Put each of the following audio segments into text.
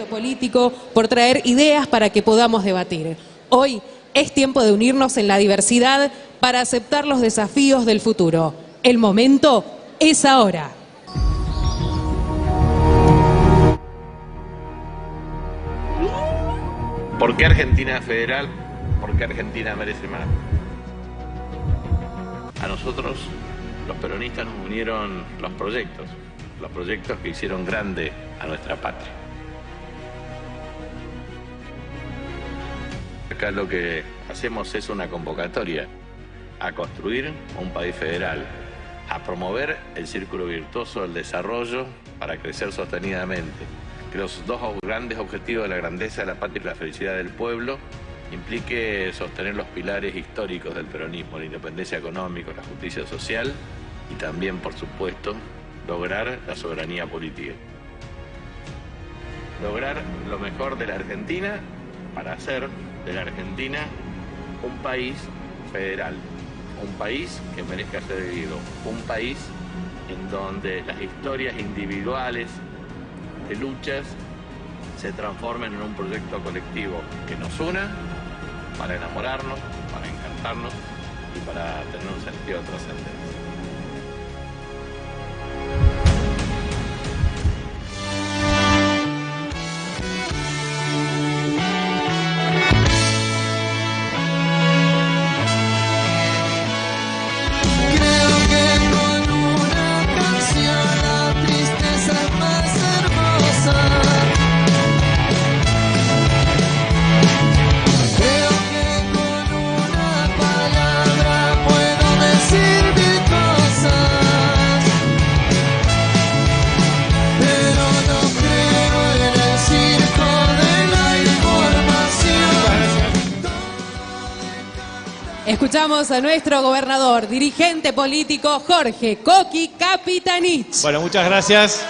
político, por traer ideas para que podamos debatir. Hoy es tiempo de unirnos en la diversidad para aceptar los desafíos del futuro. El momento es ahora. ¿Por qué Argentina federal? ¿Por qué Argentina merece más? A nosotros, los peronistas, nos unieron los proyectos que hicieron grande a nuestra patria. Acá lo que hacemos es una convocatoria a construir un país federal, a promover el círculo virtuoso del desarrollo para crecer sostenidamente. Que los dos grandes objetivos de la grandeza de la patria y la felicidad del pueblo implique sostener los pilares históricos del peronismo, la independencia económica, la justicia social y también, por supuesto, lograr la soberanía política. Lograr lo mejor de la Argentina para hacer de la Argentina un país federal, un país que merezca ser vivido, un país en donde las historias individuales de luchas se transformen en un proyecto colectivo que nos una para enamorarnos, para encantarnos y para tener un sentido de trascendencia. Escuchamos a nuestro gobernador, dirigente político, Jorge Coqui Capitanich. Bueno, muchas gracias.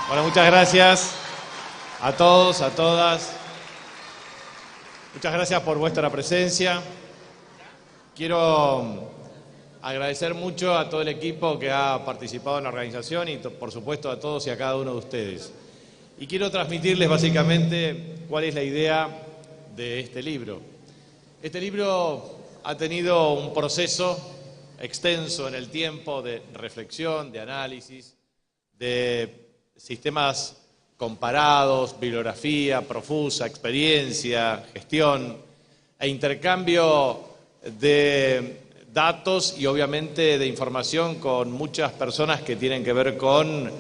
Bueno, muchas gracias a todos, a todas. Muchas gracias por vuestra presencia. Quiero agradecer mucho a todo el equipo que ha participado en la organización y, por supuesto, a todos y a cada uno de ustedes. Y quiero transmitirles básicamente cuál es la idea de este libro. Este libro ha tenido un proceso extenso en el tiempo de reflexión, de análisis, de sistemas comparados, bibliografía profusa, experiencia, gestión e intercambio de datos y obviamente de información con muchas personas que tienen que ver con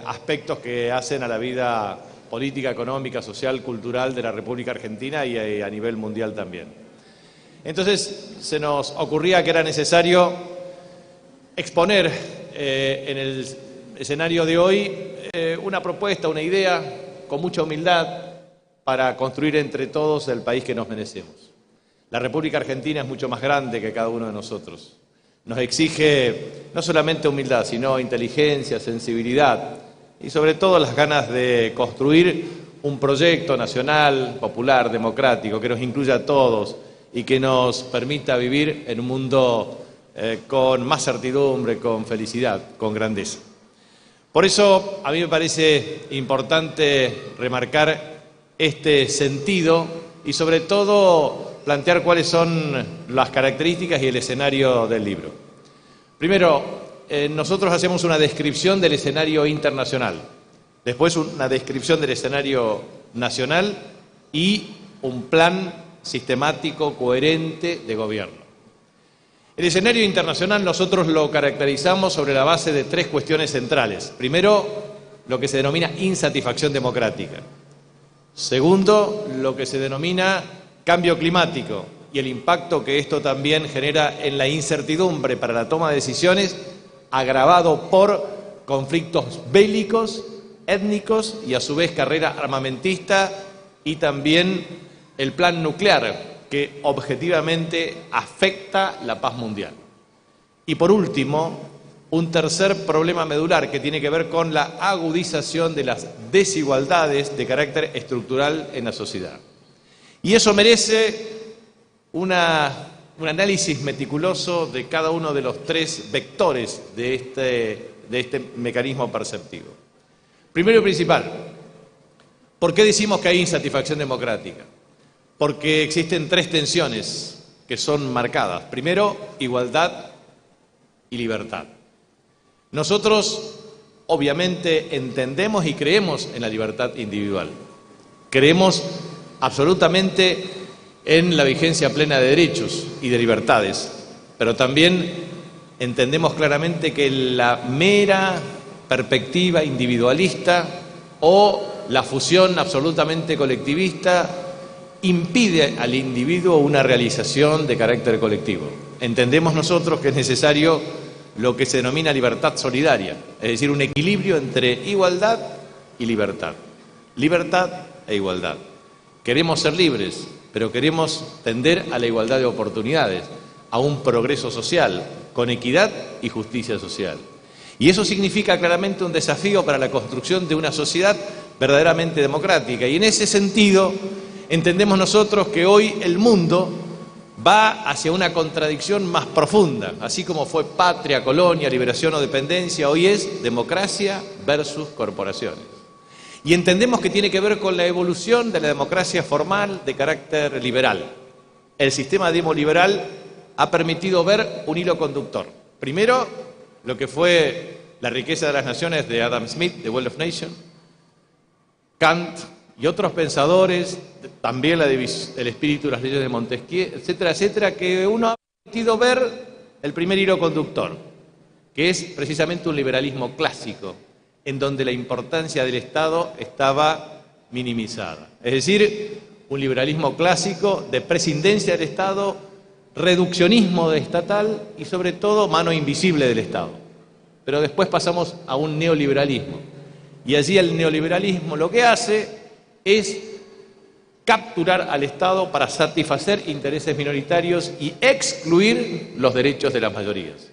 aspectos que hacen a la vida política, económica, social, cultural de la República Argentina y a nivel mundial también. Entonces se nos ocurría que era necesario exponer en el escenario de hoy una propuesta, una idea con mucha humildad para construir entre todos el país que nos merecemos. La República Argentina es mucho más grande que cada uno de nosotros. Nos exige no solamente humildad, sino inteligencia, sensibilidad y sobre todo las ganas de construir un proyecto nacional, popular, democrático, que nos incluya a todos y que nos permita vivir en un mundo con más certidumbre, con felicidad, con grandeza. Por eso a mí me parece importante remarcar este sentido y sobre todo plantear cuáles son las características y el escenario del libro. Primero, nosotros hacemos una descripción del escenario internacional, después una descripción del escenario nacional y un plan sistemático, coherente de gobierno. El escenario internacional nosotros lo caracterizamos sobre la base de tres cuestiones centrales. Primero, lo que se denomina insatisfacción democrática. Segundo, lo que se denomina cambio climático y el impacto que esto también genera en la incertidumbre para la toma de decisiones, agravado por conflictos bélicos, étnicos y a su vez carrera armamentista y también el plan nuclear, que objetivamente afecta la paz mundial. Y por último, un tercer problema medular que tiene que ver con la agudización de las desigualdades de carácter estructural en la sociedad. Y eso merece un análisis meticuloso de cada uno de los tres vectores de este mecanismo perceptivo. Primero y principal, ¿Por qué decimos que hay insatisfacción democrática? Porque existen tres tensiones que son marcadas. Primero, igualdad y libertad. Nosotros, obviamente, entendemos y creemos en la libertad individual. Creemos absolutamente en la vigencia plena de derechos y de libertades, pero también entendemos claramente que la mera perspectiva individualista o la fusión absolutamente colectivista impide al individuo una realización de carácter colectivo. Entendemos nosotros que es necesario lo que se denomina libertad solidaria, es decir, un equilibrio entre igualdad y libertad. Libertad e igualdad. Queremos ser libres, pero queremos tender a la igualdad de oportunidades, a un progreso social, con equidad y justicia social. Y eso significa claramente un desafío para la construcción de una sociedad verdaderamente democrática. Y en ese sentido, entendemos nosotros que hoy el mundo va hacia una contradicción más profunda. Así como fue patria, colonia, liberación o dependencia, hoy es democracia versus corporaciones. Y entendemos que tiene que ver con la evolución de la democracia formal de carácter liberal. El sistema demoliberal ha permitido ver un hilo conductor. Primero, lo que fue La riqueza de las naciones de Adam Smith, The Wealth of Nations, Kant y otros pensadores, también el espíritu de las leyes de Montesquieu, etcétera, etcétera, que uno ha permitido ver el primer hilo conductor, que es precisamente un liberalismo clásico, en donde la importancia del Estado estaba minimizada. Es decir, un liberalismo clásico de prescindencia del Estado, reduccionismo estatal y sobre todo mano invisible del Estado. Pero después pasamos a un neoliberalismo. Y allí el neoliberalismo lo que hace es capturar al Estado para satisfacer intereses minoritarios y excluir los derechos de las mayorías.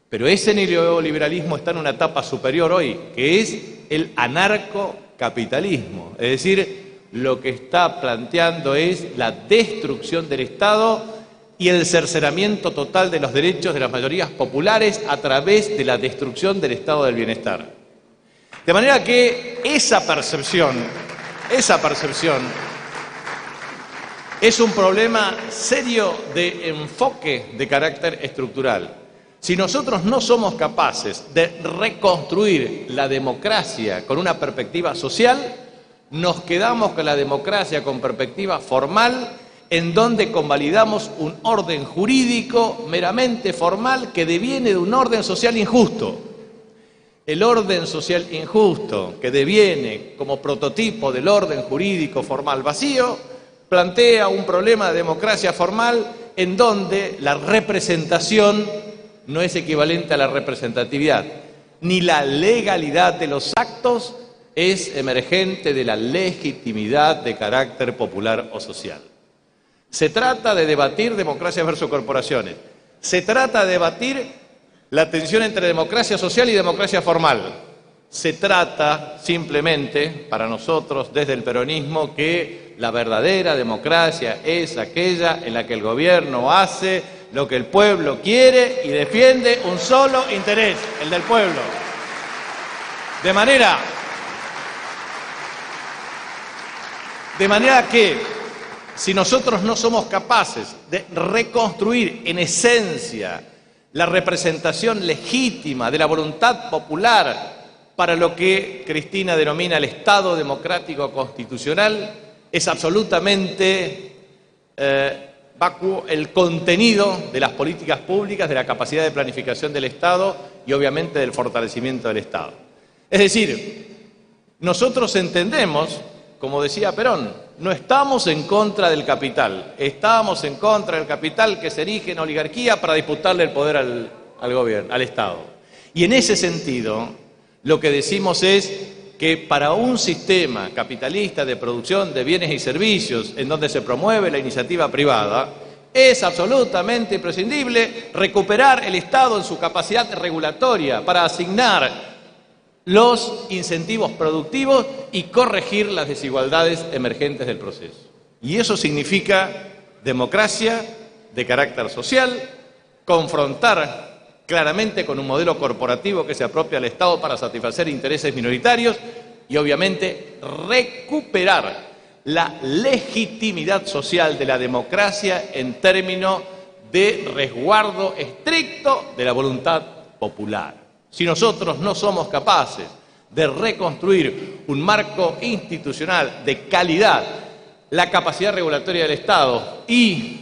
Pero ese neoliberalismo está en una etapa superior hoy, que es el anarcocapitalismo. Es decir, lo que está planteando es la destrucción del Estado y el cercenamiento total de los derechos de las mayorías populares a través de la destrucción del estado del bienestar. De manera que esa percepción es un problema serio de enfoque de carácter estructural. Si nosotros no somos capaces de reconstruir la democracia con una perspectiva social, nos quedamos con la democracia con perspectiva formal, en donde convalidamos un orden jurídico meramente formal que deviene de un orden social injusto. El orden social injusto, que deviene como prototipo del orden jurídico formal vacío, plantea un problema de democracia formal en donde la representación no es equivalente a la representatividad, ni la legalidad de los actos es emergente de la legitimidad de carácter popular o social. Se trata de debatir democracia versus corporaciones. Se trata de debatir la tensión entre democracia social y democracia formal. Se trata simplemente, para nosotros, desde el peronismo, que la verdadera democracia es aquella en la que el gobierno hace lo que el pueblo quiere y defiende un solo interés, el del pueblo. De manera que si nosotros no somos capaces de reconstruir en esencia la representación legítima de la voluntad popular para lo que Cristina denomina el Estado democrático constitucional, es absolutamente vacuo el contenido de las políticas públicas, de la capacidad de planificación del Estado y obviamente del fortalecimiento del Estado. Es decir, nosotros entendemos, como decía Perón, no estamos en contra del capital, estamos en contra del capital que se erige en oligarquía para disputarle el poder al gobierno, al Estado. Y en ese sentido, lo que decimos es que para un sistema capitalista de producción de bienes y servicios en donde se promueve la iniciativa privada, es absolutamente imprescindible recuperar el Estado en su capacidad regulatoria para asignar los incentivos productivos y corregir las desigualdades emergentes del proceso. Y eso significa democracia de carácter social, confrontar claramente con un modelo corporativo que se apropia al Estado para satisfacer intereses minoritarios y obviamente recuperar la legitimidad social de la democracia en términos de resguardo estricto de la voluntad popular. Si nosotros no somos capaces de reconstruir un marco institucional de calidad, la capacidad regulatoria del Estado y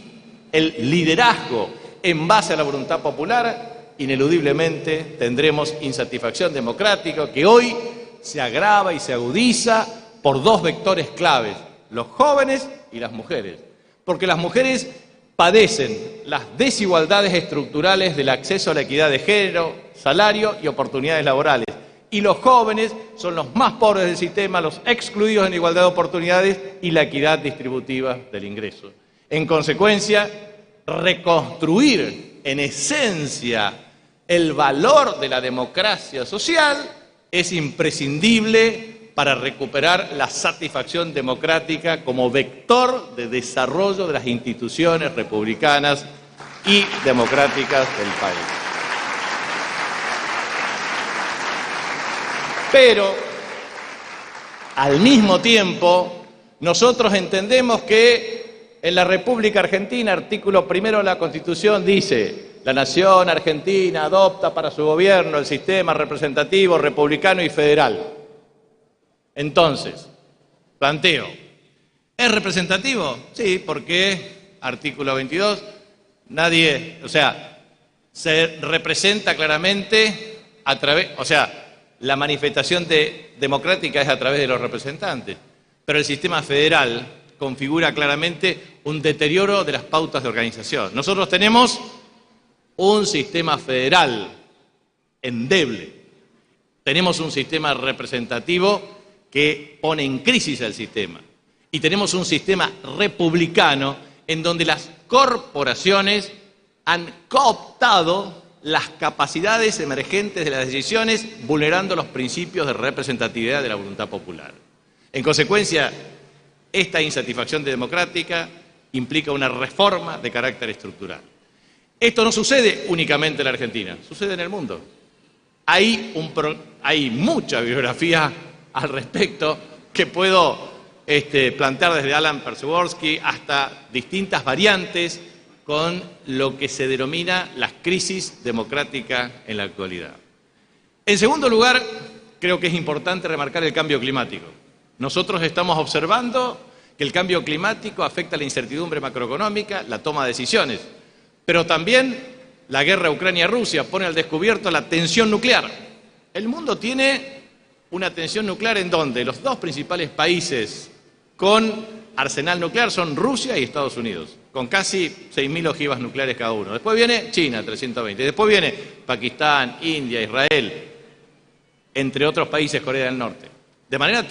el liderazgo en base a la voluntad popular, ineludiblemente tendremos insatisfacción democrática que hoy se agrava y se agudiza por dos vectores claves: los jóvenes y las mujeres. Porque las mujeres padecen las desigualdades estructurales del acceso a la equidad de género, salario y oportunidades laborales. Y los jóvenes son los más pobres del sistema, los excluidos en igualdad de oportunidades y la equidad distributiva del ingreso. En consecuencia, reconstruir en esencia el valor de la democracia social es imprescindible para recuperar la satisfacción democrática como vector de desarrollo de las instituciones republicanas y democráticas del país. Pero, al mismo tiempo, nosotros entendemos que en la República Argentina, artículo 1 de la Constitución dice: la nación argentina adopta para su gobierno el sistema representativo, republicano y federal. Entonces, planteo, ¿es representativo? Sí, porque, artículo 22, se representa claramente a través, la manifestación democrática es a través de los representantes, pero el sistema federal configura claramente un deterioro de las pautas de organización. Nosotros tenemos un sistema federal endeble, tenemos un sistema representativo que pone en crisis al sistema y tenemos un sistema republicano en donde las corporaciones han cooptado las capacidades emergentes de las decisiones, vulnerando los principios de representatividad de la voluntad popular. En consecuencia, esta insatisfacción democrática implica una reforma de carácter estructural. Esto no sucede únicamente en la Argentina, sucede en el mundo. Hay mucha bibliografía al respecto que puedo plantear desde Alan Przeworski hasta distintas variantes con lo que se denomina la crisis democrática en la actualidad. En segundo lugar, creo que es importante remarcar el cambio climático. Nosotros estamos observando que el cambio climático afecta la incertidumbre macroeconómica, la toma de decisiones, pero también la guerra Ucrania-Rusia pone al descubierto la tensión nuclear. El mundo tiene una tensión nuclear en donde los dos principales países con arsenal nuclear son Rusia y Estados Unidos, con casi 6.000 ojivas nucleares cada uno. Después viene China, 320. Después viene Pakistán, India, Israel, entre otros países, Corea del Norte. De manera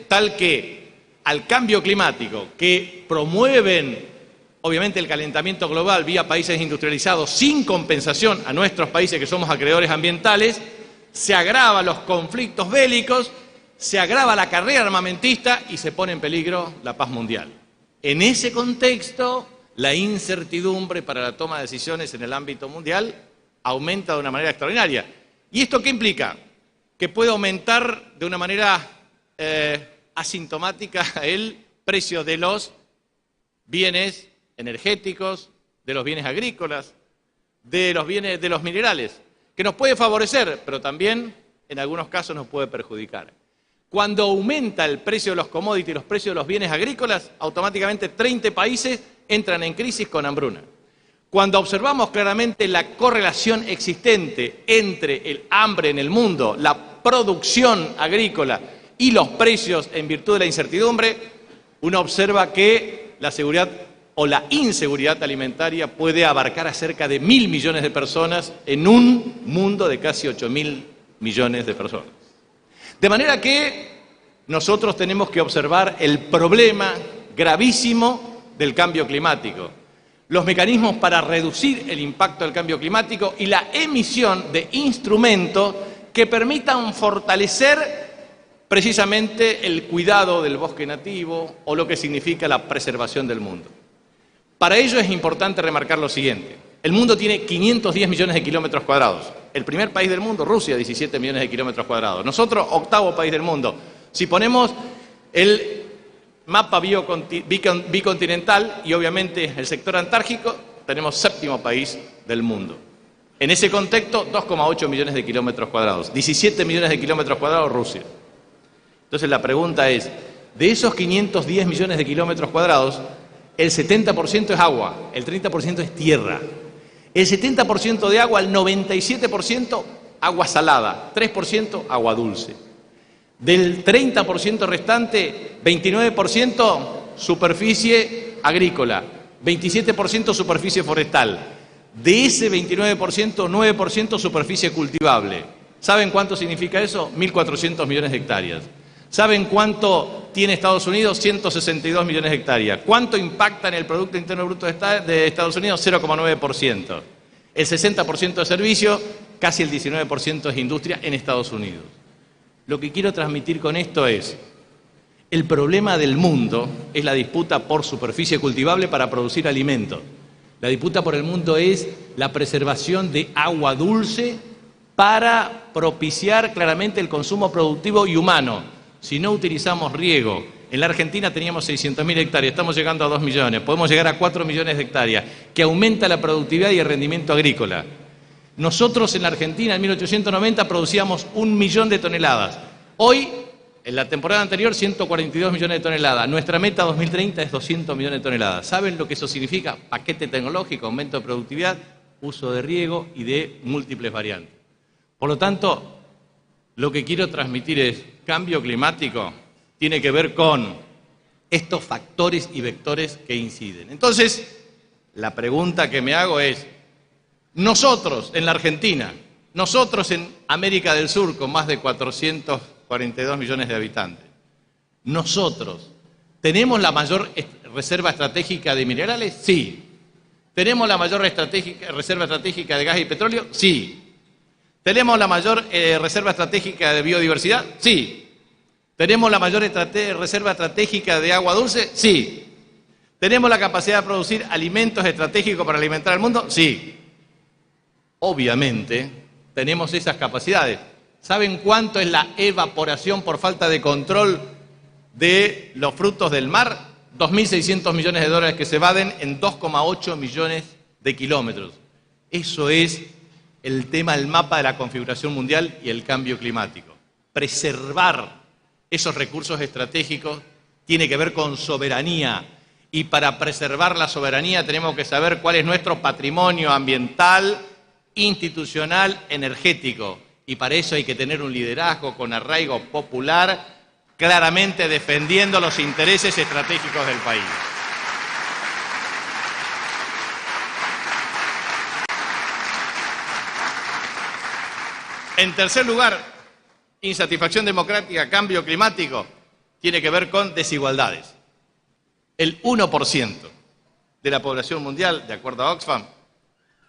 tal que al cambio climático, que promueven obviamente el calentamiento global vía países industrializados sin compensación a nuestros países que somos acreedores ambientales, se agravan los conflictos bélicos, se agrava la carrera armamentista y se pone en peligro la paz mundial. En ese contexto, la incertidumbre para la toma de decisiones en el ámbito mundial aumenta de una manera extraordinaria. ¿Y esto qué implica? Que puede aumentar de una manera asintomática el precio de los bienes energéticos, de los bienes agrícolas, de los minerales, que nos puede favorecer, pero también en algunos casos nos puede perjudicar. Cuando aumenta el precio de los commodities, los precios de los bienes agrícolas, automáticamente 30 países entran en crisis con hambruna. Cuando observamos claramente la correlación existente entre el hambre en el mundo, la producción agrícola y los precios en virtud de la incertidumbre, uno observa que la seguridad o la inseguridad alimentaria puede abarcar a cerca de 1.000 millones de personas en un mundo de casi 8.000 millones de personas. De manera que nosotros tenemos que observar el problema gravísimo del cambio climático, los mecanismos para reducir el impacto del cambio climático y la emisión de instrumentos que permitan fortalecer precisamente el cuidado del bosque nativo o lo que significa la preservación del mundo. Para ello es importante remarcar lo siguiente: el mundo tiene 510 millones de kilómetros cuadrados. El primer país del mundo, Rusia, 17 millones de kilómetros cuadrados. Nosotros, octavo país del mundo. Si ponemos el mapa bicontinental y obviamente el sector antártico, tenemos 7º país del mundo. En ese contexto, 2,8 millones de kilómetros cuadrados, 17 millones de kilómetros cuadrados Rusia. Entonces la pregunta es, de esos 510 millones de kilómetros cuadrados, el 70% es agua, el 30% es tierra. El 70% de agua, el 97% agua salada, 3% agua dulce. Del 30% restante, 29% superficie agrícola, 27% superficie forestal. De ese 29%, 9% superficie cultivable. ¿Saben cuánto significa eso? 1.400 millones de hectáreas. ¿Saben cuánto tiene Estados Unidos? 162 millones de hectáreas. ¿Cuánto impacta en el Producto Interno Bruto de Estados Unidos? 0,9%. El 60% de servicio, casi el 19% es industria en Estados Unidos. Lo que quiero transmitir con esto es, el problema del mundo es la disputa por superficie cultivable para producir alimentos. La disputa por el mundo es la preservación de agua dulce para propiciar claramente el consumo productivo y humano. Si no utilizamos riego, en la Argentina teníamos 600.000 hectáreas, estamos llegando a 2 millones, podemos llegar a 4 millones de hectáreas, que aumenta la productividad y el rendimiento agrícola. Nosotros en la Argentina en 1890 producíamos 1 millón de toneladas. Hoy, en la temporada anterior, 142 millones de toneladas. Nuestra meta 2030 es 200 millones de toneladas. ¿Saben lo que eso significa? Paquete tecnológico, aumento de productividad, uso de riego y de múltiples variantes. Por lo tanto, lo que quiero transmitir es, cambio climático tiene que ver con estos factores y vectores que inciden. Entonces, la pregunta que me hago es, nosotros en la Argentina, nosotros en América del Sur, con más de 442 millones de habitantes, nosotros, ¿tenemos la mayor reserva estratégica de minerales? Sí. ¿Tenemos la mayor reserva estratégica de gas y petróleo? Sí. ¿Tenemos la mayor reserva estratégica de biodiversidad? Sí. ¿Tenemos la mayor reserva estratégica de agua dulce? Sí. ¿Tenemos la capacidad de producir alimentos estratégicos para alimentar al mundo? Sí. Obviamente, tenemos esas capacidades. ¿Saben cuánto es la evaporación por falta de control de los frutos del mar? 2.600 millones de dólares que se evaden en 2,8 millones de kilómetros. Eso es el tema, el mapa de la configuración mundial y el cambio climático. Preservar esos recursos estratégicos tiene que ver con soberanía. Y para preservar la soberanía tenemos que saber cuál es nuestro patrimonio ambiental, institucional, energético. Y para eso hay que tener un liderazgo con arraigo popular, claramente defendiendo los intereses estratégicos del país. En tercer lugar, insatisfacción democrática, cambio climático, tiene que ver con desigualdades. El 1% de la población mundial, de acuerdo a Oxfam,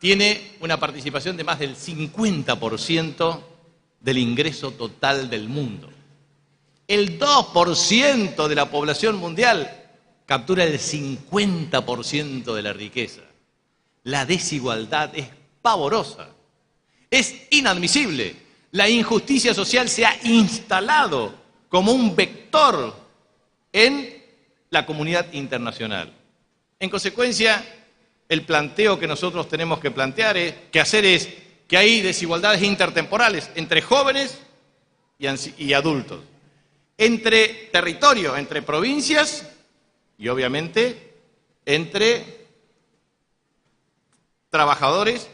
tiene una participación de más del 50% del ingreso total del mundo. El 2% de la población mundial captura el 50% de la riqueza. La desigualdad es pavorosa, es inadmisible. La injusticia social se ha instalado como un vector en la comunidad internacional. En consecuencia, el planteo que nosotros tenemos que hacer es que hay desigualdades intertemporales entre jóvenes y adultos, entre territorios, entre provincias y obviamente entre trabajadores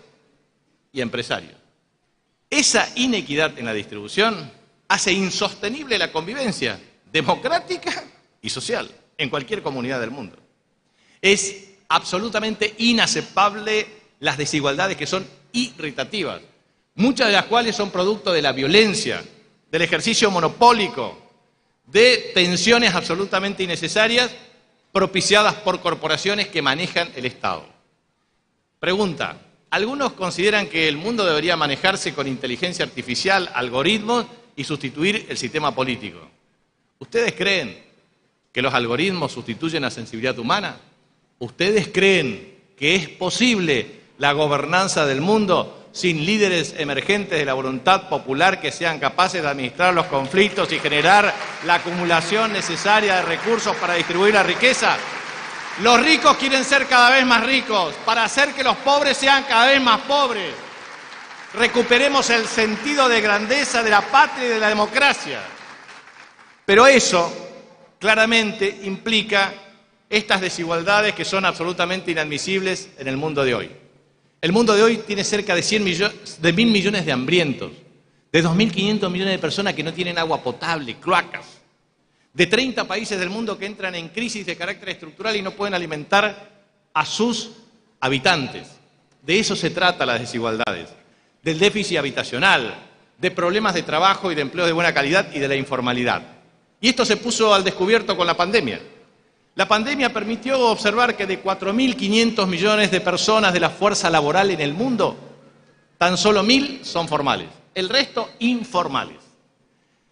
y empresarios. Esa inequidad en la distribución hace insostenible la convivencia democrática y social en cualquier comunidad del mundo. Es absolutamente inaceptable las desigualdades que son irritativas, muchas de las cuales son producto de la violencia, del ejercicio monopólico, de tensiones absolutamente innecesarias propiciadas por corporaciones que manejan el Estado. Pregunta, algunos consideran que el mundo debería manejarse con inteligencia artificial, algoritmos y sustituir el sistema político. ¿Ustedes creen que los algoritmos sustituyen la sensibilidad humana? ¿Ustedes creen que es posible la gobernanza del mundo sin líderes emergentes de la voluntad popular que sean capaces de administrar los conflictos y generar la acumulación necesaria de recursos para distribuir la riqueza. Los ricos quieren ser cada vez más ricos para hacer que los pobres sean cada vez más pobres. Recuperemos el sentido de grandeza de la patria y de la democracia. Pero eso claramente implica estas desigualdades que son absolutamente inadmisibles en el mundo de hoy. El mundo de hoy tiene cerca de 1.000 millones de hambrientos, de 2.500 millones de personas que no tienen agua potable, cloacas, de 30 países del mundo que entran en crisis de carácter estructural y no pueden alimentar a sus habitantes. De eso se trata las desigualdades, del déficit habitacional, de problemas de trabajo y de empleo de buena calidad y de la informalidad. Y esto se puso al descubierto con la pandemia. La pandemia permitió observar que de 4.500 millones de personas de la fuerza laboral en el mundo, tan solo 1.000 son formales, el resto informales.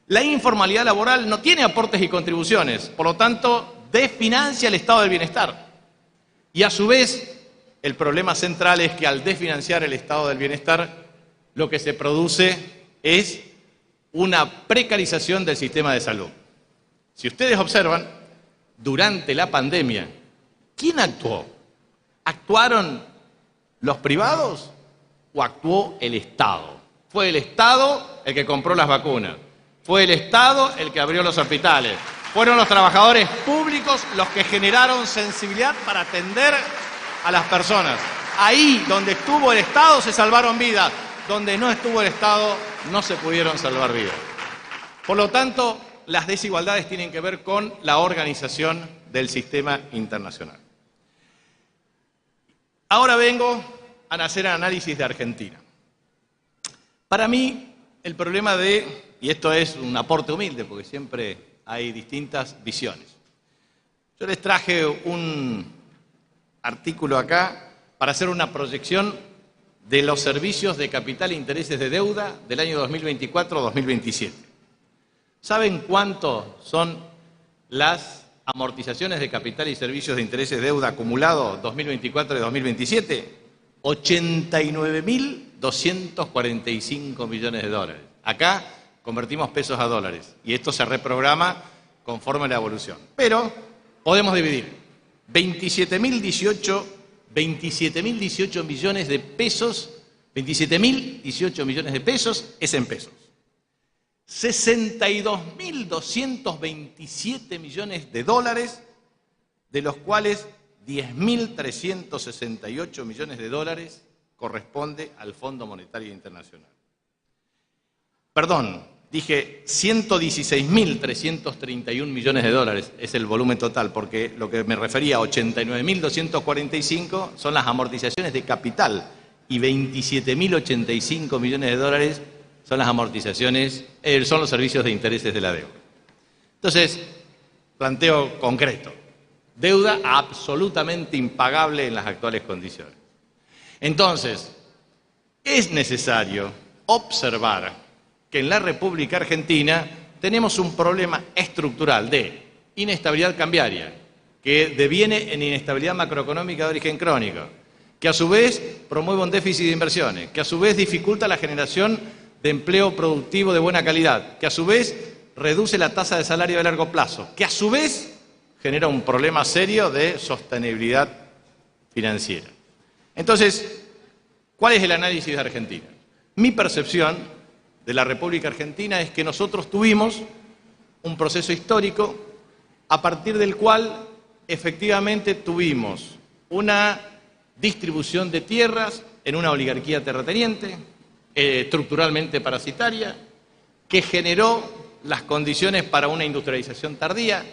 La informalidad laboral no tiene aportes y contribuciones, por lo tanto, desfinancia el estado del bienestar. Y a su vez, el problema central es que al desfinanciar el estado del bienestar, lo que se produce es una precarización del sistema de salud. Si ustedes observan, durante la pandemia, ¿quién actuó? ¿Actuaron los privados o actuó el Estado? Fue el Estado el que compró las vacunas, fue el Estado el que abrió los hospitales, fueron los trabajadores públicos los que generaron sensibilidad para atender a las personas. Ahí donde estuvo el Estado se salvaron vidas, donde no estuvo el Estado no se pudieron salvar vidas. Por lo tanto, las desigualdades tienen que ver con la organización del sistema internacional. Ahora vengo a hacer análisis de Argentina. Para mí, el problema y esto es un aporte humilde porque siempre hay distintas visiones. Yo les traje un artículo acá para hacer una proyección de los servicios de capital e intereses de deuda del año 2024-2027. ¿Saben cuánto son las amortizaciones de capital y servicios de intereses de deuda acumulado 2024 y 2027? 89.245 millones de dólares. Acá convertimos pesos a dólares y esto se reprograma conforme a la evolución. Pero podemos dividir 27.018 millones de pesos, 27.018 millones de pesos es en pesos. 62.227 millones de dólares, de los cuales 10.368 millones de dólares corresponde al Fondo Monetario Internacional. Perdón, dije 116.331 millones de dólares es el volumen total, porque lo que me refería a 89.245 son las amortizaciones de capital y 27.085 millones de dólares son las amortizaciones, son los servicios de intereses de la deuda. Entonces, planteo concreto, deuda absolutamente impagable en las actuales condiciones. Entonces, es necesario observar que en la República Argentina tenemos un problema estructural de inestabilidad cambiaria, que deviene en inestabilidad macroeconómica de origen crónico, que a su vez promueve un déficit de inversiones, que a su vez dificulta la generación de empleo productivo de buena calidad, que a su vez reduce la tasa de salario de largo plazo, que a su vez genera un problema serio de sostenibilidad financiera. Entonces, ¿cuál es el análisis de Argentina? Mi percepción de la República Argentina es que nosotros tuvimos un proceso histórico a partir del cual efectivamente tuvimos una distribución de tierras en una oligarquía terrateniente, estructuralmente parasitaria, que generó las condiciones para una industrialización tardía,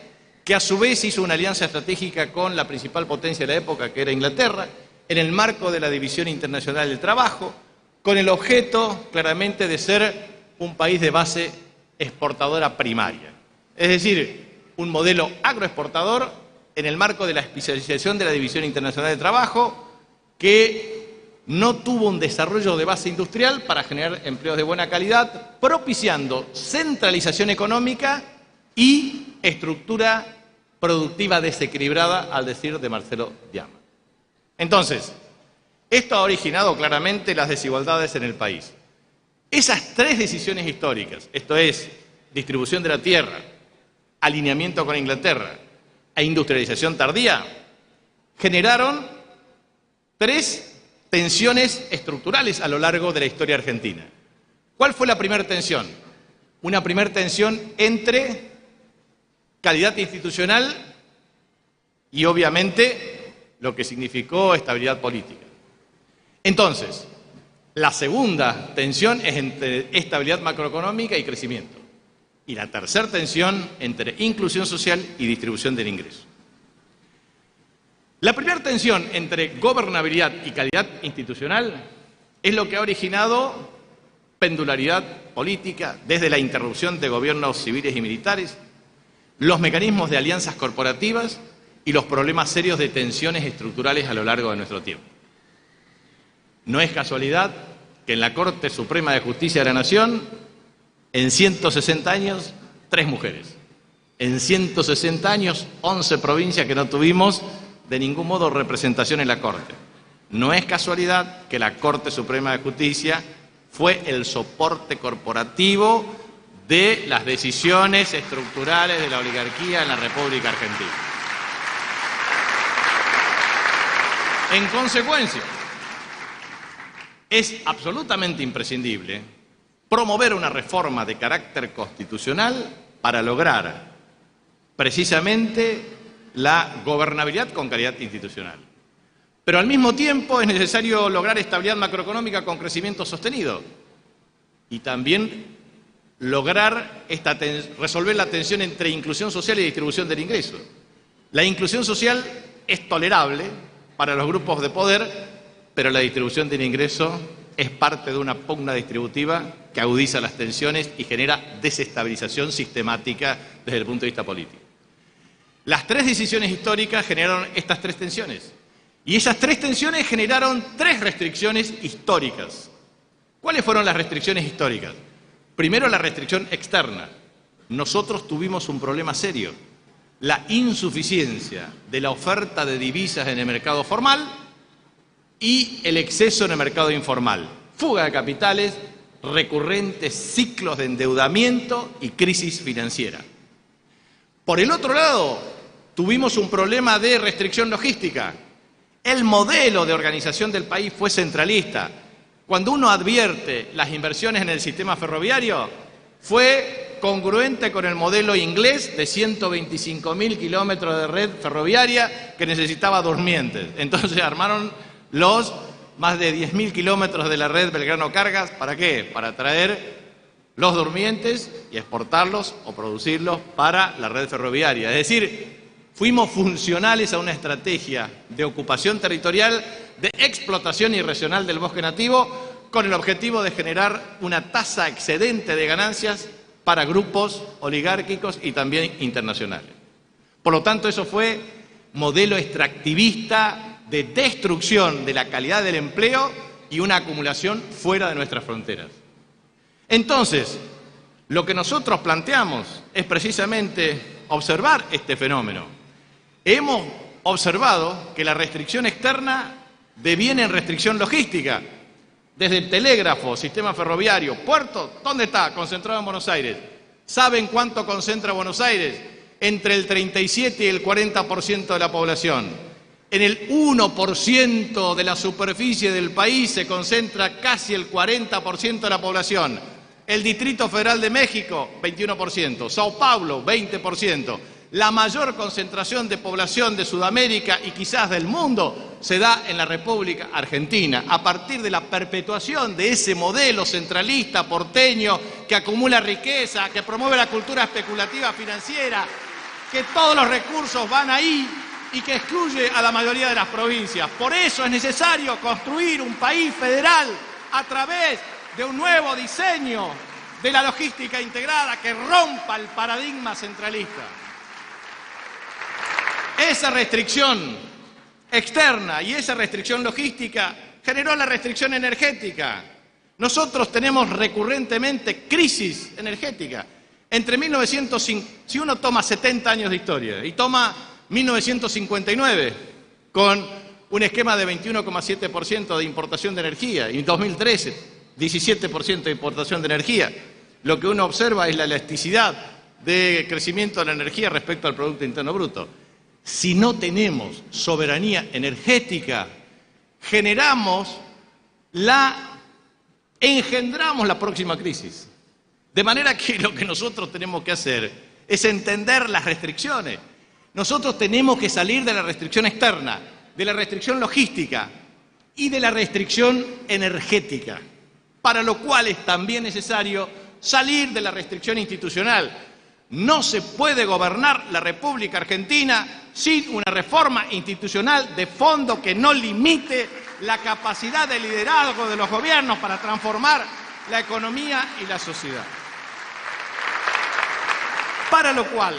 que a su vez hizo una alianza estratégica con la principal potencia de la época, que era Inglaterra, en el marco de la División Internacional del Trabajo, con el objeto claramente de ser un país de base exportadora primaria. Es decir, un modelo agroexportador en el marco de la especialización de la División Internacional del Trabajo, que no tuvo un desarrollo de base industrial para generar empleos de buena calidad, propiciando centralización económica y estructura productiva desequilibrada, al decir de Marcelo Diama. Entonces, Esto ha originado claramente las desigualdades en el país. Esas tres decisiones históricas, esto es, distribución de la tierra, alineamiento con Inglaterra e industrialización tardía, generaron tres tensiones estructurales a lo largo de la historia argentina. ¿Cuál fue la primera tensión? Una primera tensión entre calidad institucional y, obviamente, lo que significó estabilidad política. Entonces, la segunda tensión es entre estabilidad macroeconómica y crecimiento. Y la tercera tensión entre inclusión social y distribución del ingreso. La primera tensión entre gobernabilidad y calidad institucional es lo que ha originado pendularidad política desde la interrupción de gobiernos civiles y militares, los mecanismos de alianzas corporativas y los problemas serios de tensiones estructurales a lo largo de nuestro tiempo. No es casualidad que en la Corte Suprema de Justicia de la Nación, en 160 años, 3 mujeres. En 160 años, 11 provincias que no tuvimos de ningún modo representación en la Corte. No es casualidad que la Corte Suprema de Justicia fue el soporte corporativo de las decisiones estructurales de la oligarquía en la República Argentina. En consecuencia, es absolutamente imprescindible promover una reforma de carácter constitucional para lograr precisamente la gobernabilidad con calidad institucional. Pero al mismo tiempo es necesario lograr estabilidad macroeconómica con crecimiento sostenido y también lograr resolver la tensión entre inclusión social y distribución del ingreso. La inclusión social es tolerable para los grupos de poder, pero la distribución del ingreso es parte de una pugna distributiva que agudiza las tensiones y genera desestabilización sistemática desde el punto de vista político. Las tres decisiones históricas generaron estas tres tensiones. Y esas tres tensiones generaron tres restricciones históricas. ¿Cuáles fueron las restricciones históricas? Primero, la restricción externa. Nosotros tuvimos un problema serio: la insuficiencia de la oferta de divisas en el mercado formal y el exceso en el mercado informal. Fuga de capitales, recurrentes ciclos de endeudamiento y crisis financiera. Por el otro lado, tuvimos un problema de restricción logística. El modelo de organización del país fue centralista. Cuando uno advierte las inversiones en el sistema ferroviario, fue congruente con el modelo inglés de 125.000 kilómetros de red ferroviaria que necesitaba durmientes. Entonces armaron los más de 10.000 kilómetros de la red Belgrano-Cargas. ¿Para qué? Para traer los durmientes y exportarlos o producirlos para la red ferroviaria. Es decir, fuimos funcionales a una estrategia de ocupación territorial, de explotación irracional del bosque nativo, con el objetivo de generar una tasa excedente de ganancias para grupos oligárquicos y también internacionales. Por lo tanto, eso fue modelo extractivista de destrucción de la calidad del empleo y una acumulación fuera de nuestras fronteras. Entonces, lo que nosotros planteamos es precisamente observar este fenómeno. Hemos observado que la restricción externa deviene en restricción logística. Desde el telégrafo, sistema ferroviario, puerto, ¿dónde está? Concentrado en Buenos Aires. ¿Saben cuánto concentra Buenos Aires? Entre el 37 y el 40% de la población. En el 1% de la superficie del país se concentra casi el 40% de la población. El Distrito Federal de México, 21%. Sao Paulo, 20%. La mayor concentración de población de Sudamérica y quizás del mundo se da en la República Argentina, a partir de la perpetuación de ese modelo centralista porteño que acumula riqueza, que promueve la cultura especulativa financiera, que todos los recursos van ahí y que excluye a la mayoría de las provincias. Por eso es necesario construir un país federal a través de un nuevo diseño de la logística integrada que rompa el paradigma centralista. Esa restricción externa y esa restricción logística generó la restricción energética. Nosotros tenemos recurrentemente crisis energética. Entre 1950, si uno toma 70 años de historia y toma 1959, con un esquema de 21,7% de importación de energía y en 2013 17% de importación de energía. Lo que uno observa es la elasticidad de crecimiento de la energía respecto al Producto Interno Bruto. Si no tenemos soberanía energética, engendramos la próxima crisis. De manera que lo que nosotros tenemos que hacer es entender las restricciones. Nosotros tenemos que salir de la restricción externa, de la restricción logística y de la restricción energética, para lo cual es también necesario salir de la restricción institucional. No se puede gobernar la República Argentina sin una reforma institucional de fondo que no limite la capacidad de liderazgo de los gobiernos para transformar la economía y la sociedad. Para lo cual,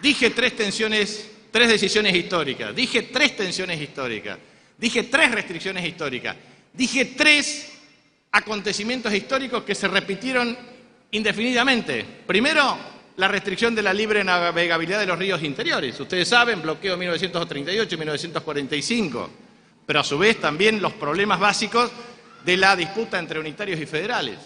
dije tres decisiones históricas, dije tres tensiones históricas, dije tres restricciones históricas, dije tres acontecimientos históricos que se repitieron indefinidamente. Primero, la restricción de la libre navegabilidad de los ríos interiores. Ustedes saben, bloqueo 1938 y 1945, pero a su vez también los problemas básicos de la disputa entre unitarios y federales.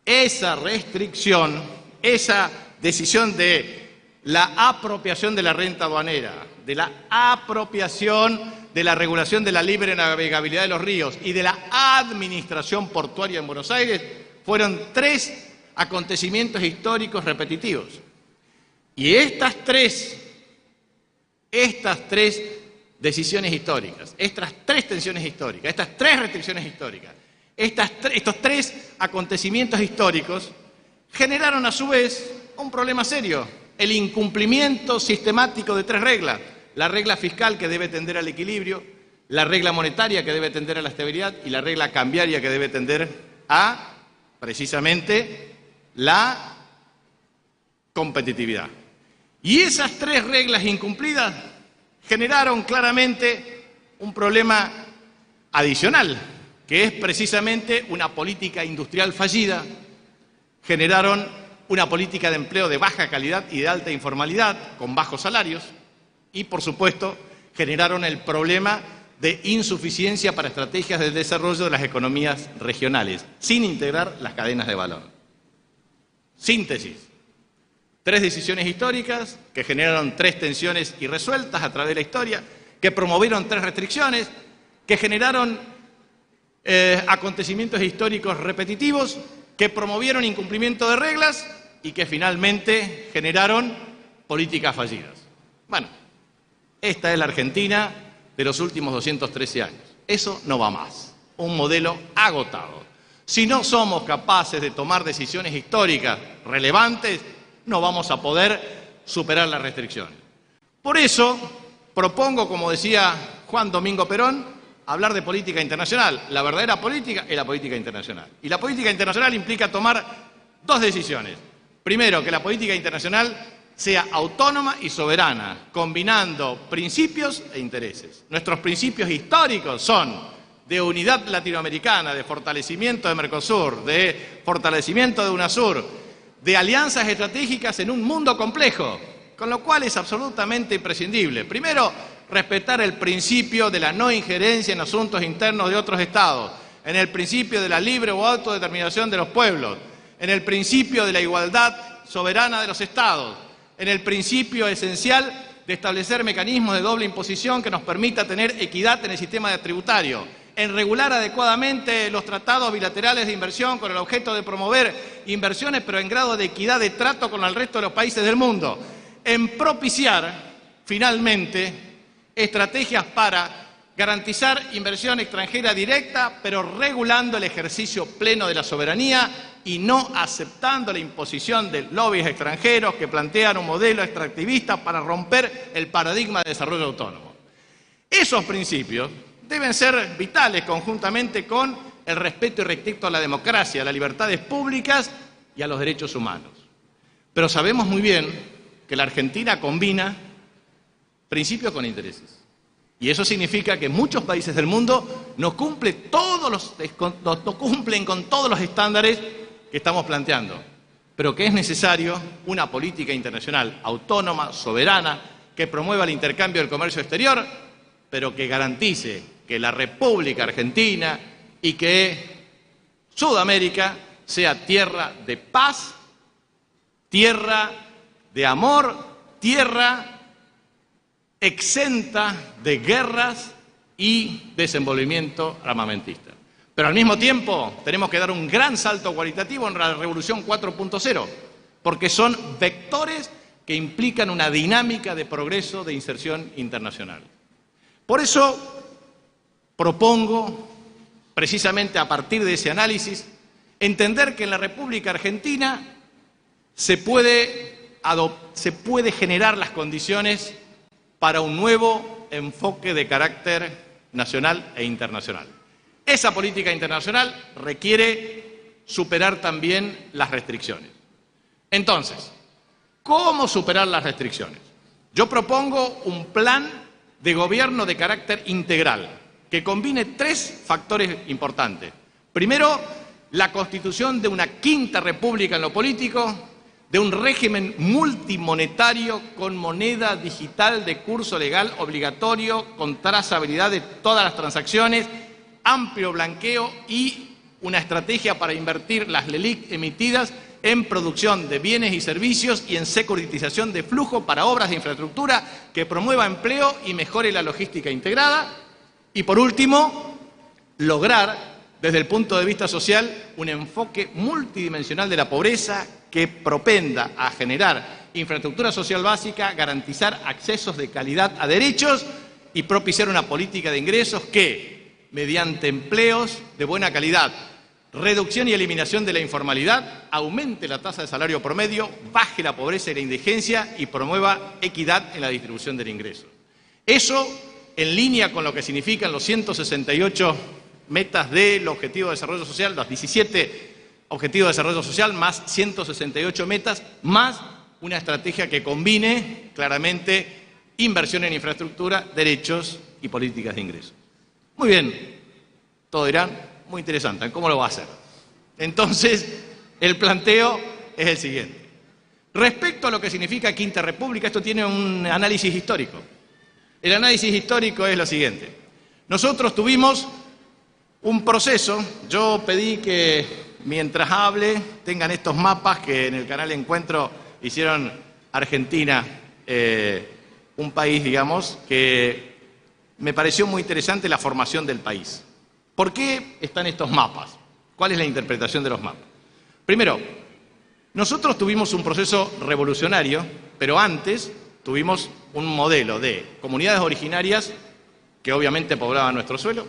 Esa restricción, esa decisión de la apropiación de la renta aduanera, de la apropiación de la regulación de la libre navegabilidad de los ríos y de la administración portuaria en Buenos Aires, fueron tres acontecimientos históricos repetitivos. Y estas tres decisiones históricas, estas tres tensiones históricas, estas tres restricciones históricas, estos tres acontecimientos históricos generaron a su vez un problema serio: el incumplimiento sistemático de tres reglas. La regla fiscal, que debe tender al equilibrio; la regla monetaria, que debe tender a la estabilidad; y la regla cambiaria, que debe tender a, precisamente, la competitividad. Y esas tres reglas incumplidas generaron claramente un problema adicional, que es precisamente una política industrial fallida, generaron una política de empleo de baja calidad y de alta informalidad, con bajos salarios, y por supuesto generaron el problema de insuficiencia para estrategias de desarrollo de las economías regionales, sin integrar las cadenas de valor. Síntesis: tres decisiones históricas que generaron tres tensiones irresueltas a través de la historia, que promovieron tres restricciones, que generaron acontecimientos históricos repetitivos, que promovieron incumplimiento de reglas y que finalmente generaron políticas fallidas. Bueno, esta es la Argentina de los últimos 213 años. Eso no va más. Un modelo agotado. Si no somos capaces de tomar decisiones históricas relevantes, no vamos a poder superar las restricciones. Por eso propongo, como decía Juan Domingo Perón, hablar de política internacional. La verdadera política es la política internacional. Y la política internacional implica tomar dos decisiones. Primero, que la política internacional sea autónoma y soberana, combinando principios e intereses. Nuestros principios históricos son de unidad latinoamericana, de fortalecimiento de Mercosur, de fortalecimiento de UNASUR, de alianzas estratégicas en un mundo complejo, con lo cual es absolutamente imprescindible. Primero, respetar el principio de la no injerencia en asuntos internos de otros estados, en el principio de la libre o autodeterminación de los pueblos, en el principio de la igualdad soberana de los estados, en el principio esencial de establecer mecanismos de doble imposición que nos permita tener equidad en el sistema tributario, en regular adecuadamente los tratados bilaterales de inversión con el objeto de promover inversiones, pero en grado de equidad de trato con el resto de los países del mundo, en propiciar, finalmente, estrategias para garantizar inversión extranjera directa, pero regulando el ejercicio pleno de la soberanía y no aceptando la imposición de lobbies extranjeros que plantean un modelo extractivista para romper el paradigma de desarrollo autónomo. Esos principios deben ser vitales conjuntamente con el respeto irrestricto a la democracia, a las libertades públicas y a los derechos humanos. Pero sabemos muy bien que la Argentina combina principios con intereses. Y eso significa que muchos países del mundo no cumplen con todos los estándares que estamos planteando, pero que es necesario una política internacional autónoma, soberana, que promueva el intercambio del comercio exterior, pero que garantice que la República Argentina y que Sudamérica sea tierra de paz, tierra de amor, tierra exenta de guerras y desenvolvimiento armamentista. Pero al mismo tiempo tenemos que dar un gran salto cualitativo en la Revolución 4.0, porque son vectores que implican una dinámica de progreso, de inserción internacional. Por eso propongo, precisamente a partir de ese análisis, entender que en la República Argentina se puede generar las condiciones para un nuevo enfoque de carácter nacional e internacional. Esa política internacional requiere superar también las restricciones. Entonces, ¿cómo superar las restricciones? Yo propongo un plan de gobierno de carácter integral que combine tres factores importantes. Primero, la constitución de una quinta república en lo político, de un régimen multimonetario con moneda digital de curso legal obligatorio, con trazabilidad de todas las transacciones, amplio blanqueo y una estrategia para invertir las LELIQ emitidas en producción de bienes y servicios y en securitización de flujo para obras de infraestructura que promueva empleo y mejore la logística integrada. Y por último, lograr desde el punto de vista social un enfoque multidimensional de la pobreza que propenda a generar infraestructura social básica, garantizar accesos de calidad a derechos y propiciar una política de ingresos que, mediante empleos de buena calidad, reducción y eliminación de la informalidad, aumente la tasa de salario promedio, baje la pobreza y la indigencia y promueva equidad en la distribución del ingreso. Eso en línea con lo que significan los 168 metas del Objetivo de Desarrollo Social, los 17 Objetivos de Desarrollo Social, más 168 metas, más una estrategia que combine claramente inversión en infraestructura, derechos y políticas de ingresos. Muy bien, todos dirán, muy interesante, ¿cómo lo va a hacer? Entonces, el planteo es el siguiente. Respecto a lo que significa Quinta República, esto tiene un análisis histórico. El análisis histórico es lo siguiente. Nosotros tuvimos un proceso, yo pedí que mientras hable tengan estos mapas que en el canal Encuentro hicieron Argentina, un país, digamos, que me pareció muy interesante la formación del país. ¿Por qué están estos mapas? ¿Cuál es la interpretación de los mapas? Primero, nosotros tuvimos un proceso revolucionario, pero antes tuvimos un modelo de comunidades originarias que obviamente poblaban nuestro suelo,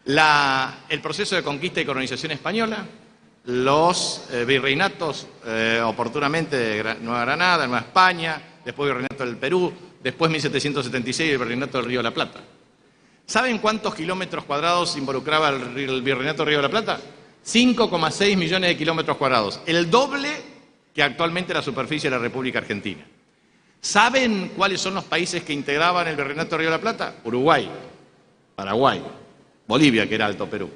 el proceso de conquista y colonización española, los virreinatos oportunamente de Nueva Granada, Nueva España, después el virreinato del Perú, después 1776 el virreinato del Río de la Plata. ¿Saben cuántos kilómetros cuadrados involucraba el virreinato del Río de la Plata? 5,6 millones de kilómetros cuadrados, el doble que actualmente la superficie de la República Argentina. ¿Saben cuáles son los países que integraban el virreinato del Río de la Plata? Uruguay, Paraguay, Bolivia, que era Alto Perú.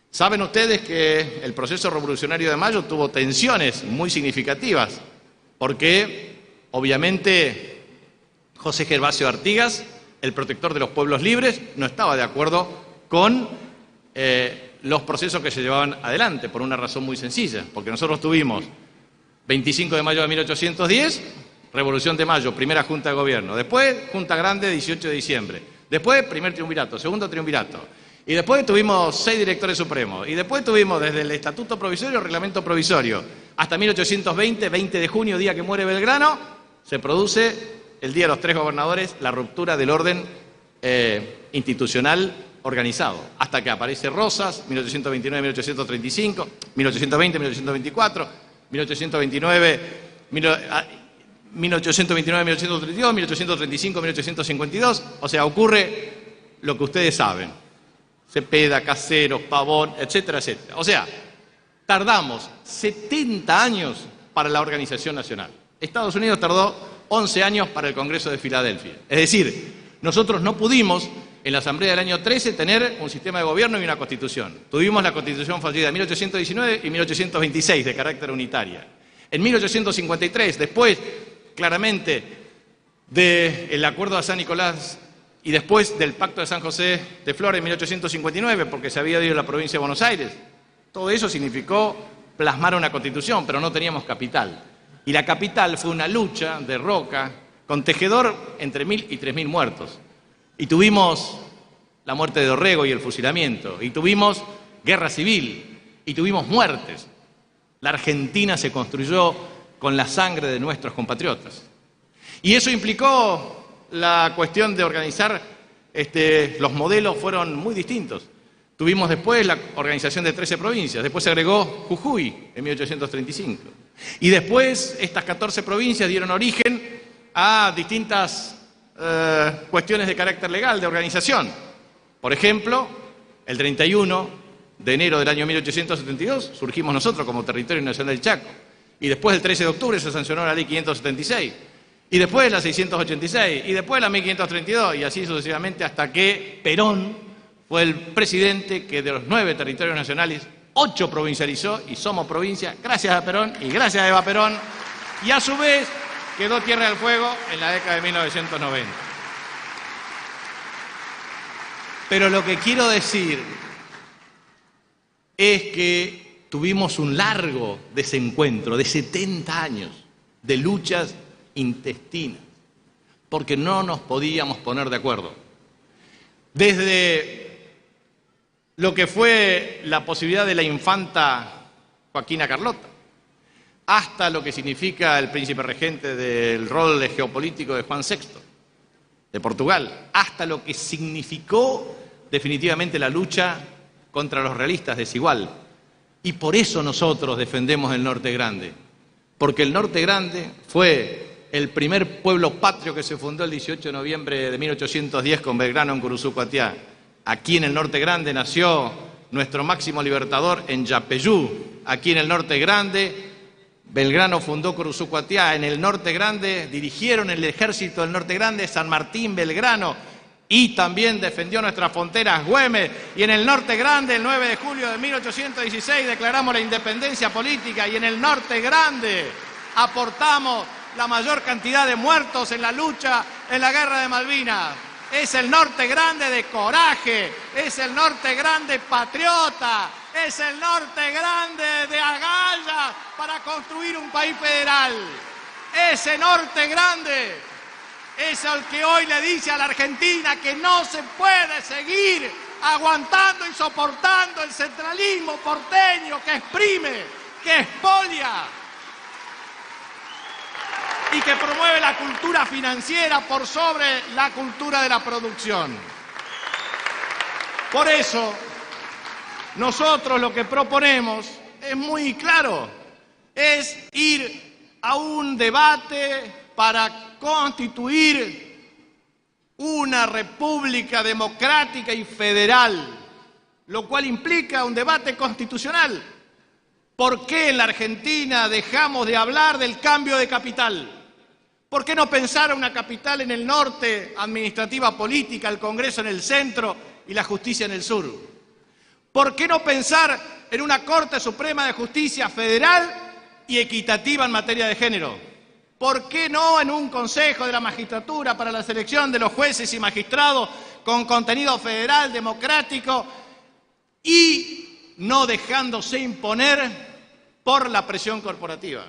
¿Saben ustedes que el proceso revolucionario de Mayo tuvo tensiones muy significativas? Porque, obviamente, José Gervasio Artigas, el protector de los pueblos libres, no estaba de acuerdo con los procesos que se llevaban adelante, por una razón muy sencilla. Porque nosotros tuvimos 25 de mayo de 1810, Revolución de Mayo, primera Junta de Gobierno. Después, Junta Grande, 18 de diciembre. Después, primer triunvirato, segundo triunvirato. Y después tuvimos 6 directores supremos. Y después tuvimos desde el Estatuto Provisorio, el Reglamento Provisorio, hasta 1820, 20 de junio, día que muere Belgrano, se produce el Día de los 3 Gobernadores, la ruptura del orden institucional organizado. Hasta que aparece Rosas, 1829-1835, 1820-1824, 1829-1832, 1835-1852, o sea, ocurre lo que ustedes saben, Cepeda, Caseros, Pavón, etcétera, etcétera. O sea, tardamos 70 años para la organización nacional. Estados Unidos tardó 11 años para el Congreso de Filadelfia. Es decir, nosotros no pudimos en la Asamblea del año 13 tener un sistema de gobierno y una constitución. Tuvimos la constitución fallida de 1819 y 1826 de carácter unitaria. En 1853, después claramente del acuerdo de San Nicolás y después del Pacto de San José de Flores en 1859, porque se había ido a la provincia de Buenos Aires. Todo eso significó plasmar una constitución, pero no teníamos capital. Y la capital fue una lucha de Roca con Tejedor entre 1.000 y 3.000 muertos. Y tuvimos la muerte de Dorrego y el fusilamiento, y tuvimos guerra civil, y tuvimos muertes. La Argentina se construyó con la sangre de nuestros compatriotas. Y eso implicó la cuestión de organizar, los modelos fueron muy distintos. Tuvimos después la organización de 13 provincias, después se agregó Jujuy en 1835. Y después estas 14 provincias dieron origen a distintas cuestiones de carácter legal, de organización. Por ejemplo, el 31 de enero del año 1872 surgimos nosotros como Territorio Nacional del Chaco. Y después el 13 de octubre se sancionó la ley 576. Y después la 686. Y después la 1532. Y así sucesivamente hasta que Perón fue el presidente que de los 9 territorios nacionales, 8 provincializó y somos provincia gracias a Perón y gracias a Eva Perón. Y a su vez quedó Tierra del Fuego en la década de 1990. Pero lo que quiero decir es que tuvimos un largo desencuentro de 70 años de luchas intestinas, porque no nos podíamos poner de acuerdo. Desde lo que fue la posibilidad de la infanta Joaquina Carlota, hasta lo que significa el príncipe regente del rol geopolítico de Juan VI, de Portugal, hasta lo que significó definitivamente la lucha contra los realistas desigual. Y por eso nosotros defendemos el Norte Grande, porque el Norte Grande fue el primer pueblo patrio que se fundó el 18 de noviembre de 1810 con Belgrano en Curuzú-Cuatiá. Aquí en el Norte Grande nació nuestro máximo libertador en Yapeyú. Aquí en el Norte Grande Belgrano fundó Curuzú-Cuatiá. En el Norte Grande dirigieron el ejército del Norte Grande San Martín Belgrano y también defendió nuestras fronteras Güemes. Y en el Norte Grande, el 9 de julio de 1816, declaramos la independencia política. Y en el Norte Grande aportamos la mayor cantidad de muertos en la lucha en la Guerra de Malvinas. Es el Norte Grande de coraje, es el Norte Grande patriota, es el Norte Grande de agallas para construir un país federal. Ese Norte Grande es el que hoy le dice a la Argentina que no se puede seguir aguantando y soportando el centralismo porteño que exprime, que expolia y que promueve la cultura financiera por sobre la cultura de la producción. Por eso, nosotros lo que proponemos es muy claro, es ir a un debate para constituir una república democrática y federal, lo cual implica un debate constitucional. ¿Por qué en la Argentina dejamos de hablar del cambio de capital? ¿Por qué no pensar una capital en el norte, administrativa política, el Congreso en el centro y la justicia en el sur? ¿Por qué no pensar en una Corte Suprema de Justicia federal y equitativa en materia de género? ¿Por qué no en un Consejo de la Magistratura para la selección de los jueces y magistrados con contenido federal, democrático y no dejándose imponer por la presión corporativa?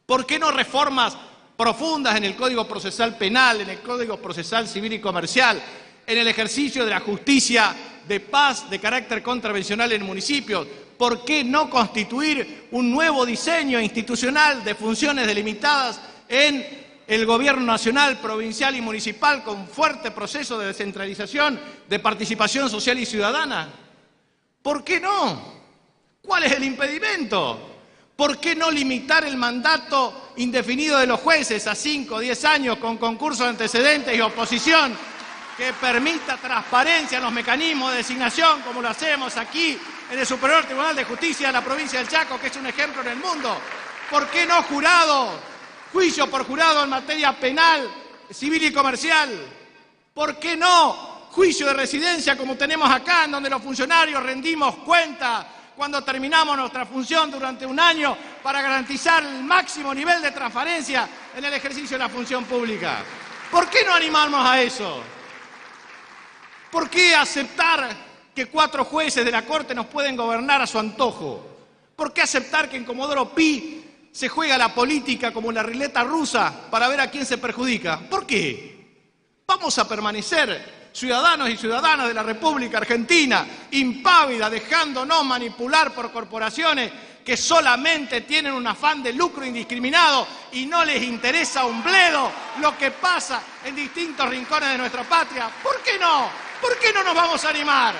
¿Por qué no reformas profundas en el Código Procesal Penal, en el Código Procesal Civil y Comercial, en el ejercicio de la justicia de paz de carácter contravencional en municipios? ¿Por qué no constituir un nuevo diseño institucional de funciones delimitadas en el gobierno nacional, provincial y municipal con fuerte proceso de descentralización, de participación social y ciudadana? ¿Por qué no? ¿Cuál es el impedimento? ¿Por qué no limitar el mandato indefinido de los jueces a 5 o 10 años con concurso de antecedentes y oposición que permita transparencia en los mecanismos de designación, como lo hacemos aquí en el Superior Tribunal de Justicia de la provincia del Chaco, que es un ejemplo en el mundo? ¿Por qué no juicio por jurado en materia penal, civil y comercial? ¿Por qué no juicio de residencia como tenemos acá, en donde los funcionarios rendimos cuenta cuando terminamos nuestra función durante un año para garantizar el máximo nivel de transparencia en el ejercicio de la función pública? ¿Por qué no animamos a eso? ¿Por qué aceptar que 4 jueces de la Corte nos pueden gobernar a su antojo? ¿Por qué aceptar que en Comodoro Pi se juega la política como la ruleta rusa para ver a quién se perjudica? ¿Por qué? Vamos a permanecer ciudadanos y ciudadanas de la República Argentina, impávida, dejándonos manipular por corporaciones que solamente tienen un afán de lucro indiscriminado y no les interesa un bledo lo que pasa en distintos rincones de nuestra patria. ¿Por qué no? ¿Por qué no nos vamos a animar?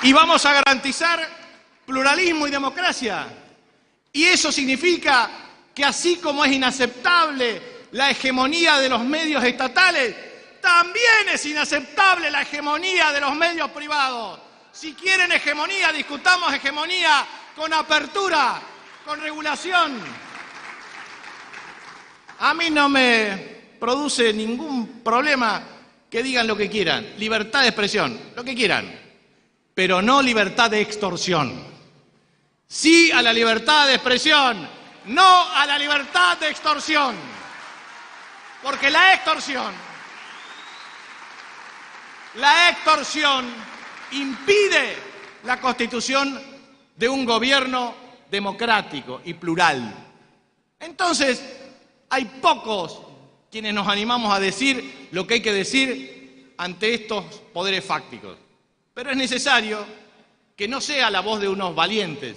Y vamos a garantizar pluralismo y democracia. Y eso significa que así como es inaceptable la hegemonía de los medios estatales, también es inaceptable la hegemonía de los medios privados. Si quieren hegemonía, discutamos hegemonía con apertura, con regulación. A mí no me produce ningún problema que digan lo que quieran. Libertad de expresión, lo que quieran. Pero no libertad de extorsión. Sí a la libertad de expresión, no a la libertad de extorsión. Porque la extorsión impide la constitución de un gobierno democrático y plural. Entonces, hay pocos quienes nos animamos a decir lo que hay que decir ante estos poderes fácticos. Pero es necesario que no sea la voz de unos valientes,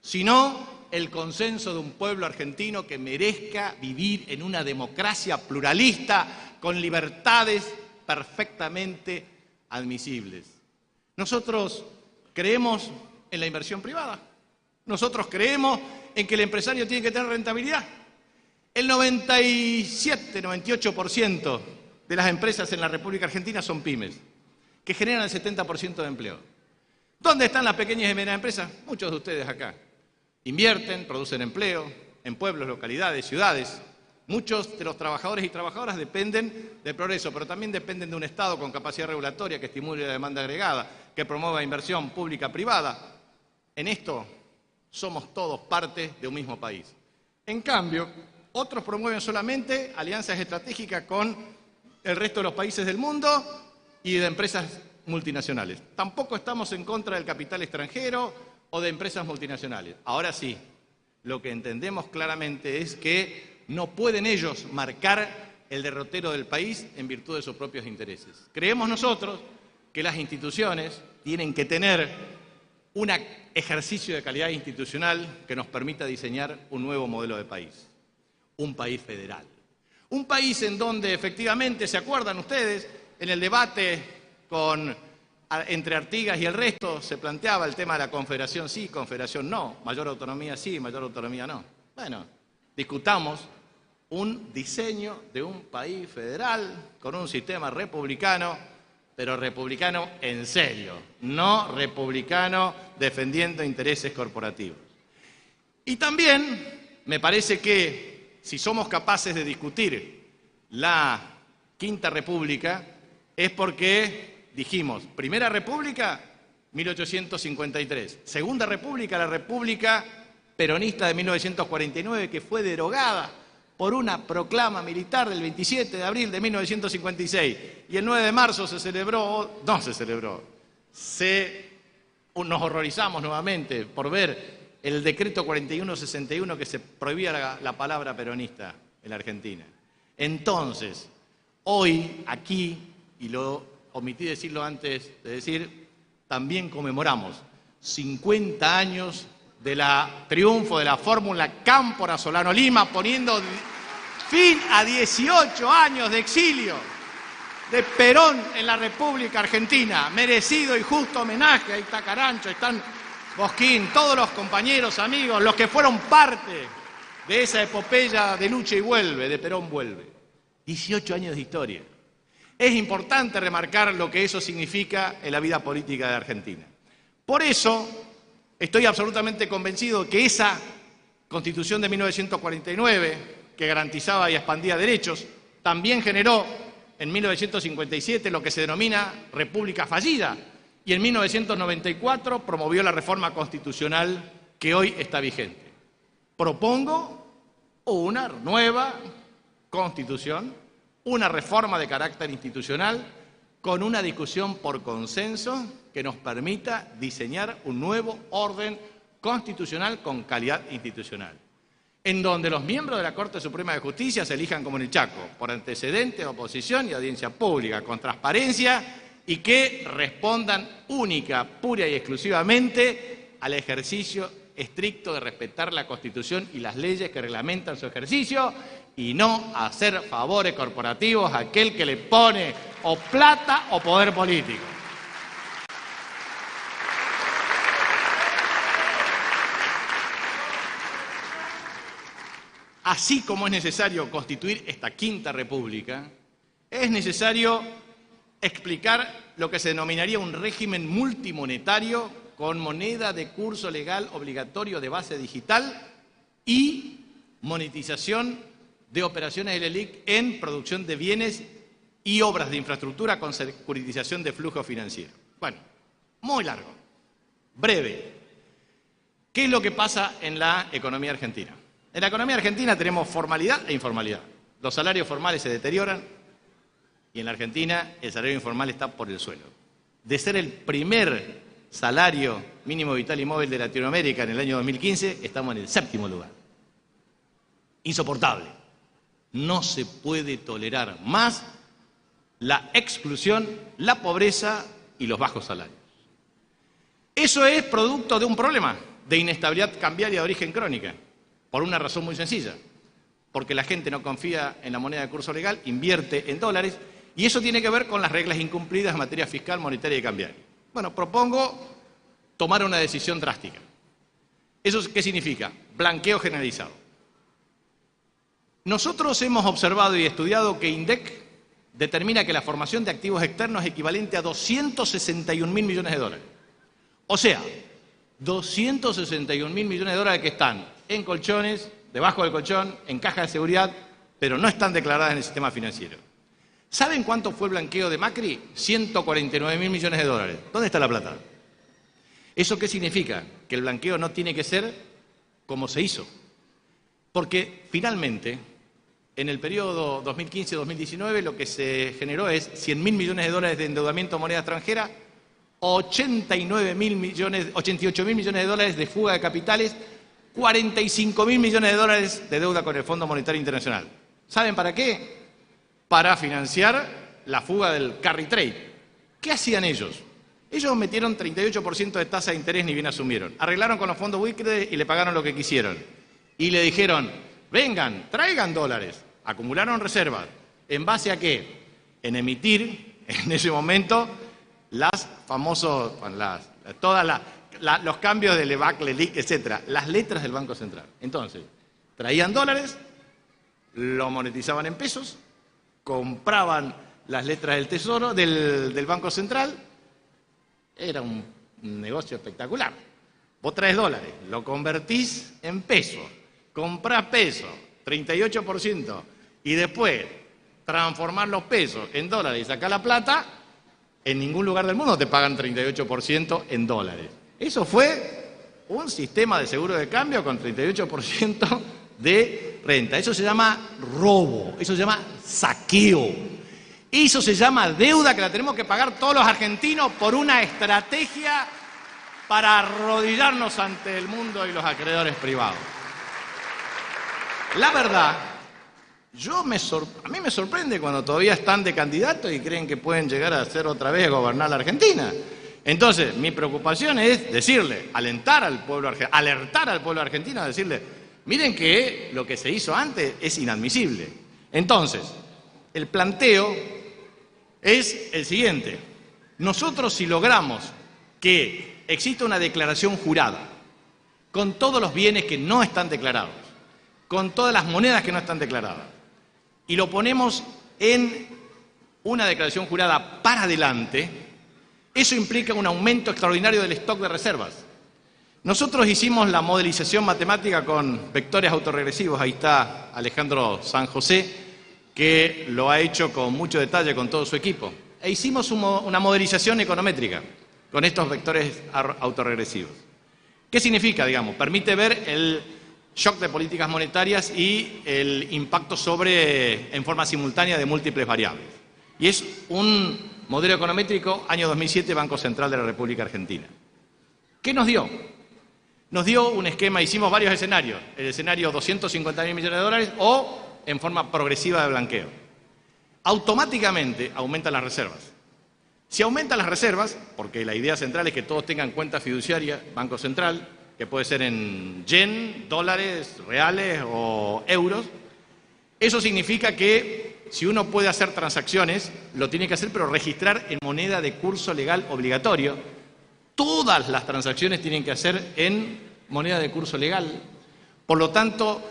sino el consenso de un pueblo argentino que merezca vivir en una democracia pluralista con libertades perfectamente admisibles. Nosotros creemos en la inversión privada. Nosotros creemos en que el empresario tiene que tener rentabilidad. El 97-98% de las empresas en la República Argentina son pymes, que generan el 70% de empleo. ¿Dónde están las pequeñas y medianas empresas? Muchos de ustedes acá. Invierten, producen empleo en pueblos, localidades, ciudades. Muchos de los trabajadores y trabajadoras dependen del progreso, pero también dependen de un Estado con capacidad regulatoria que estimule la demanda agregada, que promueva inversión pública-privada. En esto somos todos parte de un mismo país. En cambio, otros promueven solamente alianzas estratégicas con el resto de los países del mundo y de empresas multinacionales. Tampoco estamos en contra del capital extranjero o de empresas multinacionales. Ahora sí, lo que entendemos claramente es que no pueden ellos marcar el derrotero del país en virtud de sus propios intereses. Creemos nosotros que las instituciones tienen que tener un ejercicio de calidad institucional que nos permita diseñar un nuevo modelo de país, un país federal. Un país en donde efectivamente, ¿se acuerdan ustedes? En el debate entre Artigas y el resto se planteaba el tema de la confederación sí, confederación no, mayor autonomía sí, mayor autonomía no. Bueno, discutamos un diseño de un país federal con un sistema republicano, pero republicano en serio, no republicano defendiendo intereses corporativos. Y también me parece que si somos capaces de discutir la Quinta República es porque dijimos, Primera República, 1853. Segunda República, la República Peronista de 1949, que fue derogada por una proclama militar del 27 de abril de 1956. Y el 9 de marzo nos horrorizamos nuevamente por ver el decreto 4161 que se prohibía la palabra peronista en la Argentina. Entonces, hoy, aquí, y lo omití decirlo antes de decir, también conmemoramos 50 años del triunfo de la fórmula Cámpora-Solano-Lima, poniendo fin a 18 años de exilio de Perón en la República Argentina. Merecido y justo homenaje. Ahí está Carancho, están Bosquín, todos los compañeros, amigos, los que fueron parte de esa epopeya de lucha y vuelve, de Perón vuelve. 18 años de historia. Es importante remarcar lo que eso significa en la vida política de Argentina. Por eso estoy absolutamente convencido que esa Constitución de 1949, que garantizaba y expandía derechos, también generó en 1957 lo que se denomina República fallida, y en 1994 promovió la reforma constitucional que hoy está vigente. Propongo una nueva constitución, una reforma de carácter institucional con una discusión por consenso que nos permita diseñar un nuevo orden constitucional con calidad institucional, en donde los miembros de la Corte Suprema de Justicia se elijan como en el Chaco, por antecedente, oposición y audiencia pública, con transparencia y que respondan única, pura y exclusivamente al ejercicio estricto de respetar la Constitución y las leyes que reglamentan su ejercicio y no hacer favores corporativos a aquel que le pone o plata o poder político. Así como es necesario constituir esta quinta república, es necesario explicar lo que se denominaría un régimen multimonetario con moneda de curso legal obligatorio de base digital y monetización de operaciones del ELIC en producción de bienes y obras de infraestructura con securitización de flujo financiero. Bueno, muy largo, breve. ¿Qué es lo que pasa en la economía argentina? En la economía argentina tenemos formalidad e informalidad. Los salarios formales se deterioran y en la Argentina el salario informal está por el suelo. De ser el primer salario mínimo vital y móvil de Latinoamérica en el año 2015, estamos en el 7º lugar. Insoportable. No se puede tolerar más la exclusión, la pobreza y los bajos salarios. Eso es producto de un problema de inestabilidad cambiaria de origen crónica. Por una razón muy sencilla, porque la gente no confía en la moneda de curso legal, invierte en dólares, y eso tiene que ver con las reglas incumplidas en materia fiscal, monetaria y cambiaria. Bueno, propongo tomar una decisión drástica. ¿Eso qué significa? Blanqueo generalizado. Nosotros hemos observado y estudiado que INDEC determina que la formación de activos externos es equivalente a 261.000 millones de dólares. O sea, 261.000 millones de dólares que están en colchones, debajo del colchón, en cajas de seguridad, pero no están declaradas en el sistema financiero. ¿Saben cuánto fue el blanqueo de Macri? 149.000 millones de dólares. ¿Dónde está la plata? ¿Eso qué significa? Que el blanqueo no tiene que ser como se hizo. Porque finalmente, en el periodo 2015-2019, lo que se generó es 100.000 millones de dólares de endeudamiento en moneda extranjera, 88.000 millones de dólares de fuga de capitales, 45.000 millones de dólares de deuda con el Fondo Monetario Internacional. ¿Saben para qué? Para financiar la fuga del carry trade. ¿Qué hacían ellos? Ellos metieron 38% de tasa de interés ni bien asumieron. Arreglaron con los fondos buitres y le pagaron lo que quisieron. Y le dijeron, vengan, traigan dólares. Acumularon reservas. ¿En base a qué? En emitir, en ese momento, los cambios de LEBAC, LELIC, etcétera, las letras del Banco Central. Entonces, traían dólares, lo monetizaban en pesos, compraban las letras del Tesoro, del Banco Central. Era un negocio espectacular. Vos traes dólares, lo convertís en pesos, comprás pesos, 38%, y después transformar los pesos en dólares y sacar la plata, en ningún lugar del mundo te pagan 38% en dólares. Eso fue un sistema de seguro de cambio con 38% de renta. Eso se llama robo, eso se llama saqueo. Eso se llama deuda que la tenemos que pagar todos los argentinos por una estrategia para arrodillarnos ante el mundo y los acreedores privados. La verdad, a mí me sorprende cuando todavía están de candidatos y creen que pueden llegar a ser otra vez gobernar la Argentina. Entonces, mi preocupación es decirle, alertar al pueblo argentino, a decirle, miren que lo que se hizo antes es inadmisible. Entonces, el planteo es el siguiente. Nosotros, si logramos que exista una declaración jurada con todos los bienes que no están declarados, con todas las monedas que no están declaradas, y lo ponemos en una declaración jurada para adelante, eso implica un aumento extraordinario del stock de reservas. Nosotros hicimos la modelización matemática con vectores autorregresivos, ahí está Alejandro San José, que lo ha hecho con mucho detalle con todo su equipo. E hicimos una modelización econométrica con estos vectores autorregresivos. ¿Qué significa, digamos? Permite ver shock de políticas monetarias y el impacto en forma simultánea de múltiples variables. Y es un modelo econométrico, año 2007, Banco Central de la República Argentina. ¿Qué nos dio? Nos dio un esquema, hicimos varios escenarios, el escenario 250.000 millones de dólares o en forma progresiva de blanqueo. Automáticamente aumentan las reservas. Si aumentan las reservas, porque la idea central es que todos tengan cuenta fiduciaria, Banco Central, que puede ser en yen, dólares, reales o euros, eso significa que si uno puede hacer transacciones, lo tiene que hacer, pero registrar en moneda de curso legal obligatorio. Todas las transacciones tienen que hacer en moneda de curso legal. Por lo tanto,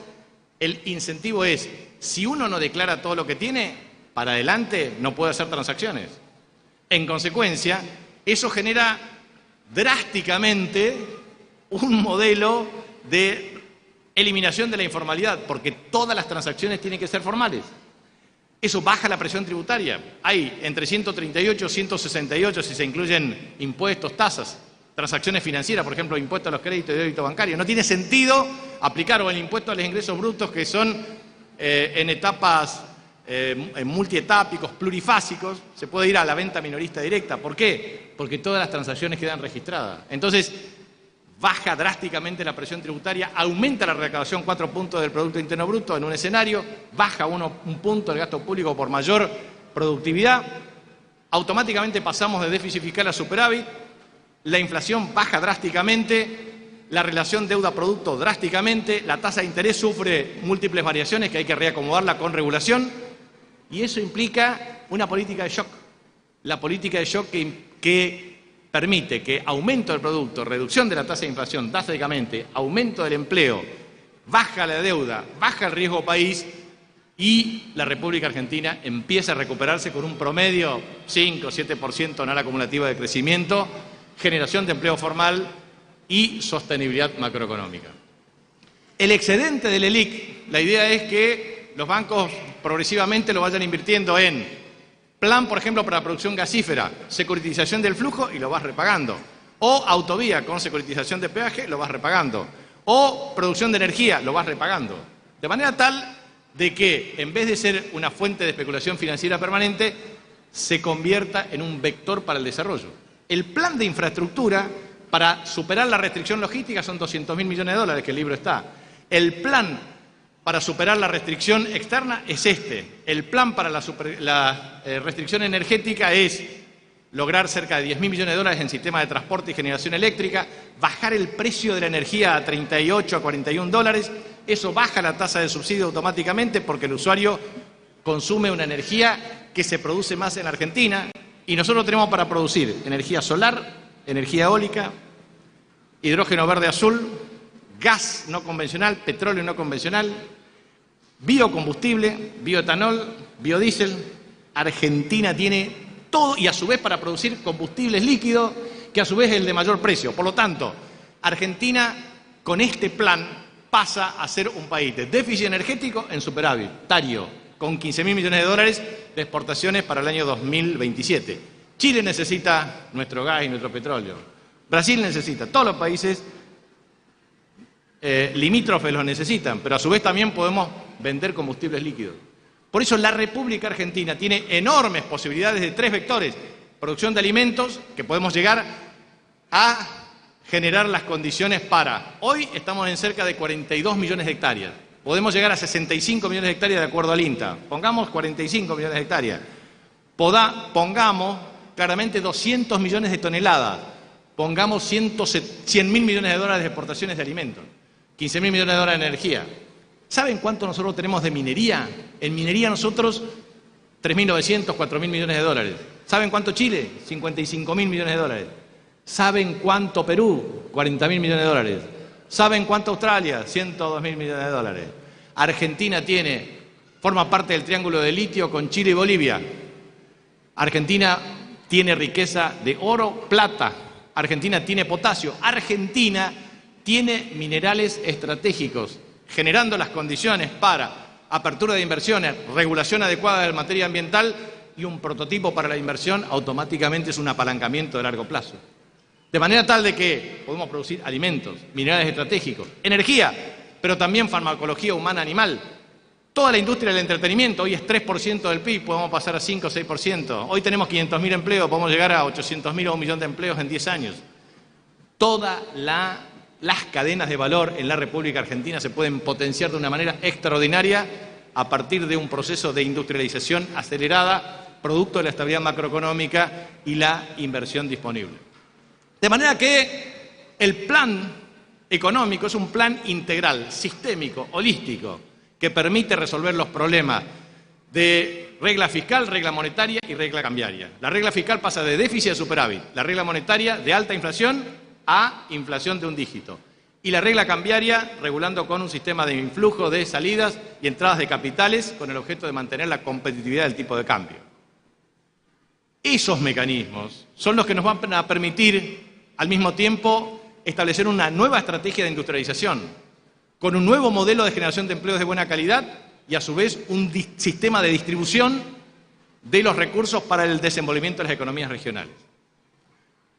el incentivo es, si uno no declara todo lo que tiene, para adelante no puede hacer transacciones. En consecuencia, eso genera drásticamente un modelo de eliminación de la informalidad, porque todas las transacciones tienen que ser formales. Eso baja la presión tributaria. Hay entre 138 y 168, si se incluyen impuestos, tasas, transacciones financieras, por ejemplo, impuesto a los créditos y débito bancario. No tiene sentido aplicar o el impuesto a los ingresos brutos, que son en etapas multietápicos, plurifásicos. Se puede ir a la venta minorista directa. ¿Por qué? Porque todas las transacciones quedan registradas. Entonces, baja drásticamente la presión tributaria, aumenta la recaudación 4 puntos del Producto Interno Bruto en un escenario, baja un punto el gasto público por mayor productividad, automáticamente pasamos de déficit fiscal a superávit, la inflación baja drásticamente, la relación deuda-producto drásticamente, la tasa de interés sufre múltiples variaciones que hay que reacomodarla con regulación, y eso implica una política de shock. La política de shock que permite que aumento del producto, reducción de la tasa de inflación drásticamente, aumento del empleo, baja la deuda, baja el riesgo país y la República Argentina empieza a recuperarse con un promedio 5 o 7% anual acumulativa de crecimiento, generación de empleo formal y sostenibilidad macroeconómica. El excedente del ELIC, la idea es que los bancos progresivamente lo vayan invirtiendo en plan, por ejemplo, para la producción gasífera, securitización del flujo y lo vas repagando. O autovía con securitización de peaje, lo vas repagando. O producción de energía, lo vas repagando. De manera tal de que, en vez de ser una fuente de especulación financiera permanente, se convierta en un vector para el desarrollo. El plan de infraestructura para superar la restricción logística son 200.000 millones de dólares, que el libro está. El plan para superar la restricción externa es este. El plan para la restricción energética es lograr cerca de 10.000 millones de dólares en sistema de transporte y generación eléctrica, bajar el precio de la energía a 38 a 41 dólares, eso baja la tasa de subsidio automáticamente porque el usuario consume una energía que se produce más en Argentina y nosotros tenemos para producir energía solar, energía eólica, hidrógeno verde azul, gas no convencional, petróleo no convencional, biocombustible, bioetanol, biodiesel. Argentina tiene todo y a su vez para producir combustibles líquidos, que a su vez es el de mayor precio. Por lo tanto, Argentina con este plan pasa a ser un país de déficit energético en superávit, con 15.000 millones de dólares de exportaciones para el año 2027. Chile necesita nuestro gas y nuestro petróleo. Brasil necesita, todos los países limítrofes los necesitan, pero a su vez también podemos vender combustibles líquidos. Por eso la República Argentina tiene enormes posibilidades de 3 vectores. Producción de alimentos, que podemos llegar a generar las condiciones para. Hoy estamos en cerca de 42 millones de hectáreas. Podemos llegar a 65 millones de hectáreas de acuerdo al INTA. Pongamos 45 millones de hectáreas. Pongamos claramente 200 millones de toneladas. Pongamos 100.000 millones de dólares de exportaciones de alimentos. 15.000 millones de dólares de energía. ¿Saben cuánto nosotros tenemos de minería? En minería nosotros 3.900, 4.000 millones de dólares. ¿Saben cuánto Chile? 55.000 millones de dólares. ¿Saben cuánto Perú? 40.000 millones de dólares. ¿Saben cuánto Australia? 102.000 millones de dólares. Argentina forma parte del triángulo de litio con Chile y Bolivia. Argentina tiene riqueza de oro, plata. Argentina tiene potasio. Argentina tiene minerales estratégicos, generando las condiciones para apertura de inversiones, regulación adecuada de materia ambiental y un prototipo para la inversión, automáticamente es un apalancamiento de largo plazo. De manera tal de que podemos producir alimentos, minerales estratégicos, energía. pero también farmacología humana-animal. Toda la industria del entretenimiento, hoy es 3% del PIB, podemos pasar a 5 o 6%. Hoy tenemos 500.000 empleos, podemos llegar a 800.000 o 1 millón de empleos en 10 años. Todas las cadenas de valor en la República Argentina se pueden potenciar de una manera extraordinaria a partir de un proceso de industrialización acelerada, producto de la estabilidad macroeconómica y la inversión disponible. De manera que el plan económico es un plan integral, sistémico, holístico, que permite resolver los problemas de regla fiscal, regla monetaria y regla cambiaria. La regla fiscal pasa de déficit a superávit, la regla monetaria de alta inflación a inflación de un dígito. Y la regla cambiaria regulando con un sistema de influjo de salidas y entradas de capitales con el objeto de mantener la competitividad del tipo de cambio. Esos mecanismos son los que nos van a permitir al mismo tiempo establecer una nueva estrategia de industrialización, con un nuevo modelo de generación de empleos de buena calidad y a su vez un sistema de distribución de los recursos para el desenvolvimiento de las economías regionales.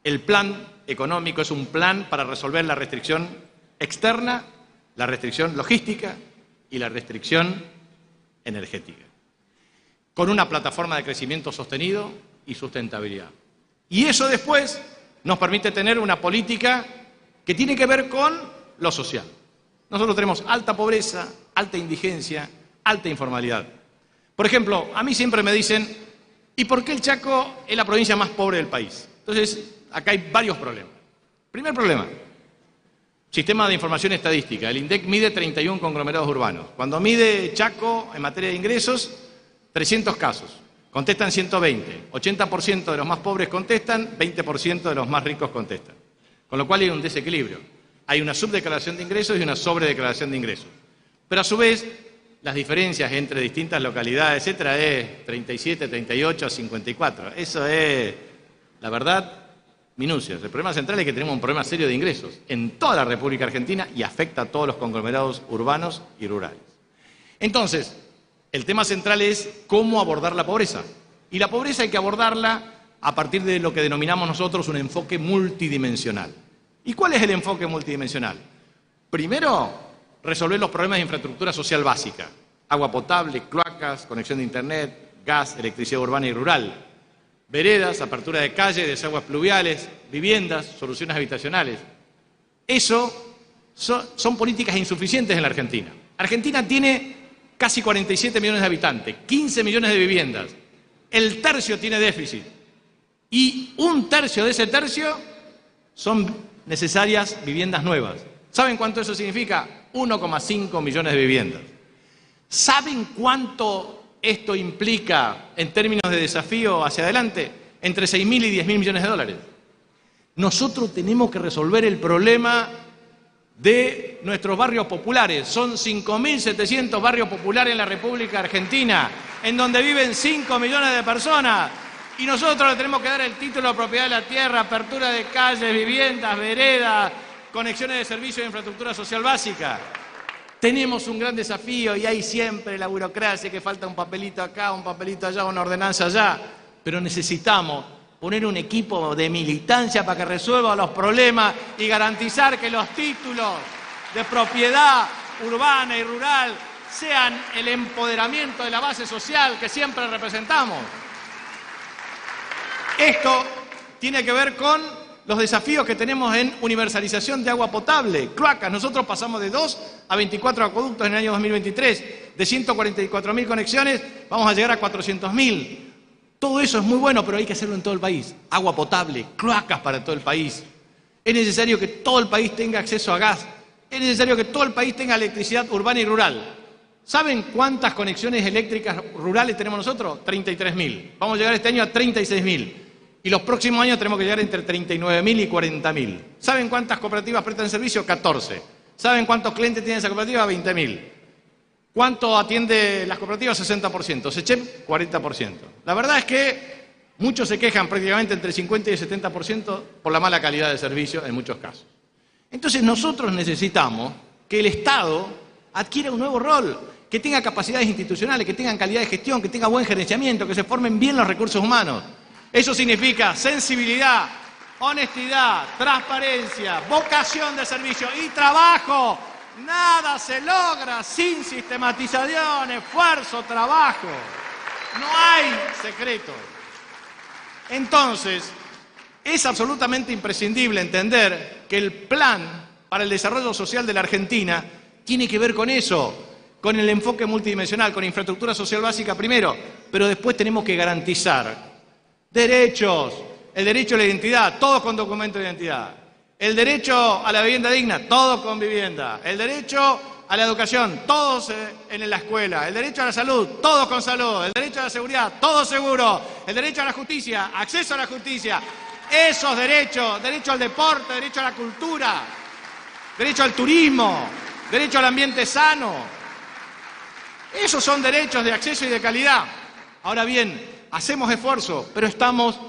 El plan económico es un plan para resolver la restricción externa, la restricción logística y la restricción energética, con una plataforma de crecimiento sostenido y sustentabilidad. Y eso después nos permite tener una política que tiene que ver con lo social. Nosotros tenemos alta pobreza, alta indigencia, alta informalidad. Por ejemplo, a mí siempre me dicen, ¿y por qué el Chaco es la provincia más pobre del país? Entonces, acá hay varios problemas. Primer problema, sistema de información estadística. El INDEC mide 31 conglomerados urbanos. Cuando mide Chaco en materia de ingresos, 300 casos. Contestan 120. 80% de los más pobres contestan, 20% de los más ricos contestan. Con lo cual hay un desequilibrio. Hay una subdeclaración de ingresos y una sobredeclaración de ingresos. Pero a su vez, las diferencias entre distintas localidades, etcétera, es 37, 38 a 54. Eso es, la verdad, minucias. El problema central es que tenemos un problema serio de ingresos en toda la República Argentina y afecta a todos los conglomerados urbanos y rurales. Entonces, el tema central es cómo abordar la pobreza. Y la pobreza hay que abordarla a partir de lo que denominamos nosotros un enfoque multidimensional. ¿Y cuál es el enfoque multidimensional? Primero, resolver los problemas de infraestructura social básica. Agua potable, cloacas, conexión de internet, gas, electricidad urbana y rural. Veredas, apertura de calles, desaguas pluviales, viviendas, soluciones habitacionales. Eso son políticas insuficientes en la Argentina. Argentina tiene casi 47 millones de habitantes, 15 millones de viviendas. El tercio tiene déficit. Y un tercio de ese tercio son necesarias viviendas nuevas. ¿Saben cuánto eso significa? 1,5 millones de viviendas. ¿Saben cuánto esto implica en términos de desafío hacia adelante? Entre 6.000 y 10.000 millones de dólares. Nosotros tenemos que resolver el problema de nuestros barrios populares. Son 5.700 barrios populares en la República Argentina, en donde viven 5 millones de personas. Y nosotros le tenemos que dar el título de propiedad de la tierra, apertura de calles, viviendas, veredas, conexiones de servicios e infraestructura social básica. Tenemos un gran desafío y hay siempre la burocracia, que falta un papelito acá, un papelito allá, una ordenanza allá. Pero necesitamos poner un equipo de militancia para que resuelva los problemas y garantizar que los títulos de propiedad urbana y rural sean el empoderamiento de la base social que siempre representamos. Esto tiene que ver con los desafíos que tenemos en universalización de agua potable, cloacas. Nosotros pasamos de 2 a 24 acueductos en el año 2023. De 144.000 conexiones vamos a llegar a 400.000. Todo eso es muy bueno, pero hay que hacerlo en todo el país. Agua potable, cloacas para todo el país. Es necesario que todo el país tenga acceso a gas. Es necesario que todo el país tenga electricidad urbana y rural. ¿Saben cuántas conexiones eléctricas rurales tenemos nosotros? 33.000. Vamos a llegar este año a 36.000. Y los próximos años tenemos que llegar entre 39.000 y 40.000. ¿Saben cuántas cooperativas prestan servicio? 14. ¿Saben cuántos clientes tiene esa cooperativa? 20.000. ¿Cuánto atiende las cooperativas? 60%. SECHEP, 40%. La verdad es que muchos se quejan, prácticamente entre el 50 y el 70%, por la mala calidad de servicio en muchos casos. Entonces nosotros necesitamos que el Estado adquiera un nuevo rol, que tenga capacidades institucionales, que tengan calidad de gestión, que tenga buen gerenciamiento, que se formen bien los recursos humanos. Eso significa sensibilidad, honestidad, transparencia, vocación de servicio y trabajo Nada se logra sin sistematización, esfuerzo, trabajo. No hay secreto. Entonces, es absolutamente imprescindible entender que el plan para el desarrollo social de la Argentina tiene que ver con eso, con el enfoque multidimensional, con infraestructura social básica primero, pero después tenemos que garantizar derechos, el derecho a la identidad, todos con documento de identidad, el derecho a la vivienda digna, todos con vivienda, el derecho a la educación, todos en la escuela, el derecho a la salud, todos con salud, el derecho a la seguridad, todos seguros, el derecho a la justicia, acceso a la justicia, esos derechos, derecho al deporte, derecho a la cultura, derecho al turismo, derecho al ambiente sano. Esos son derechos de acceso y de calidad. Ahora bien, hacemos esfuerzo, pero estamos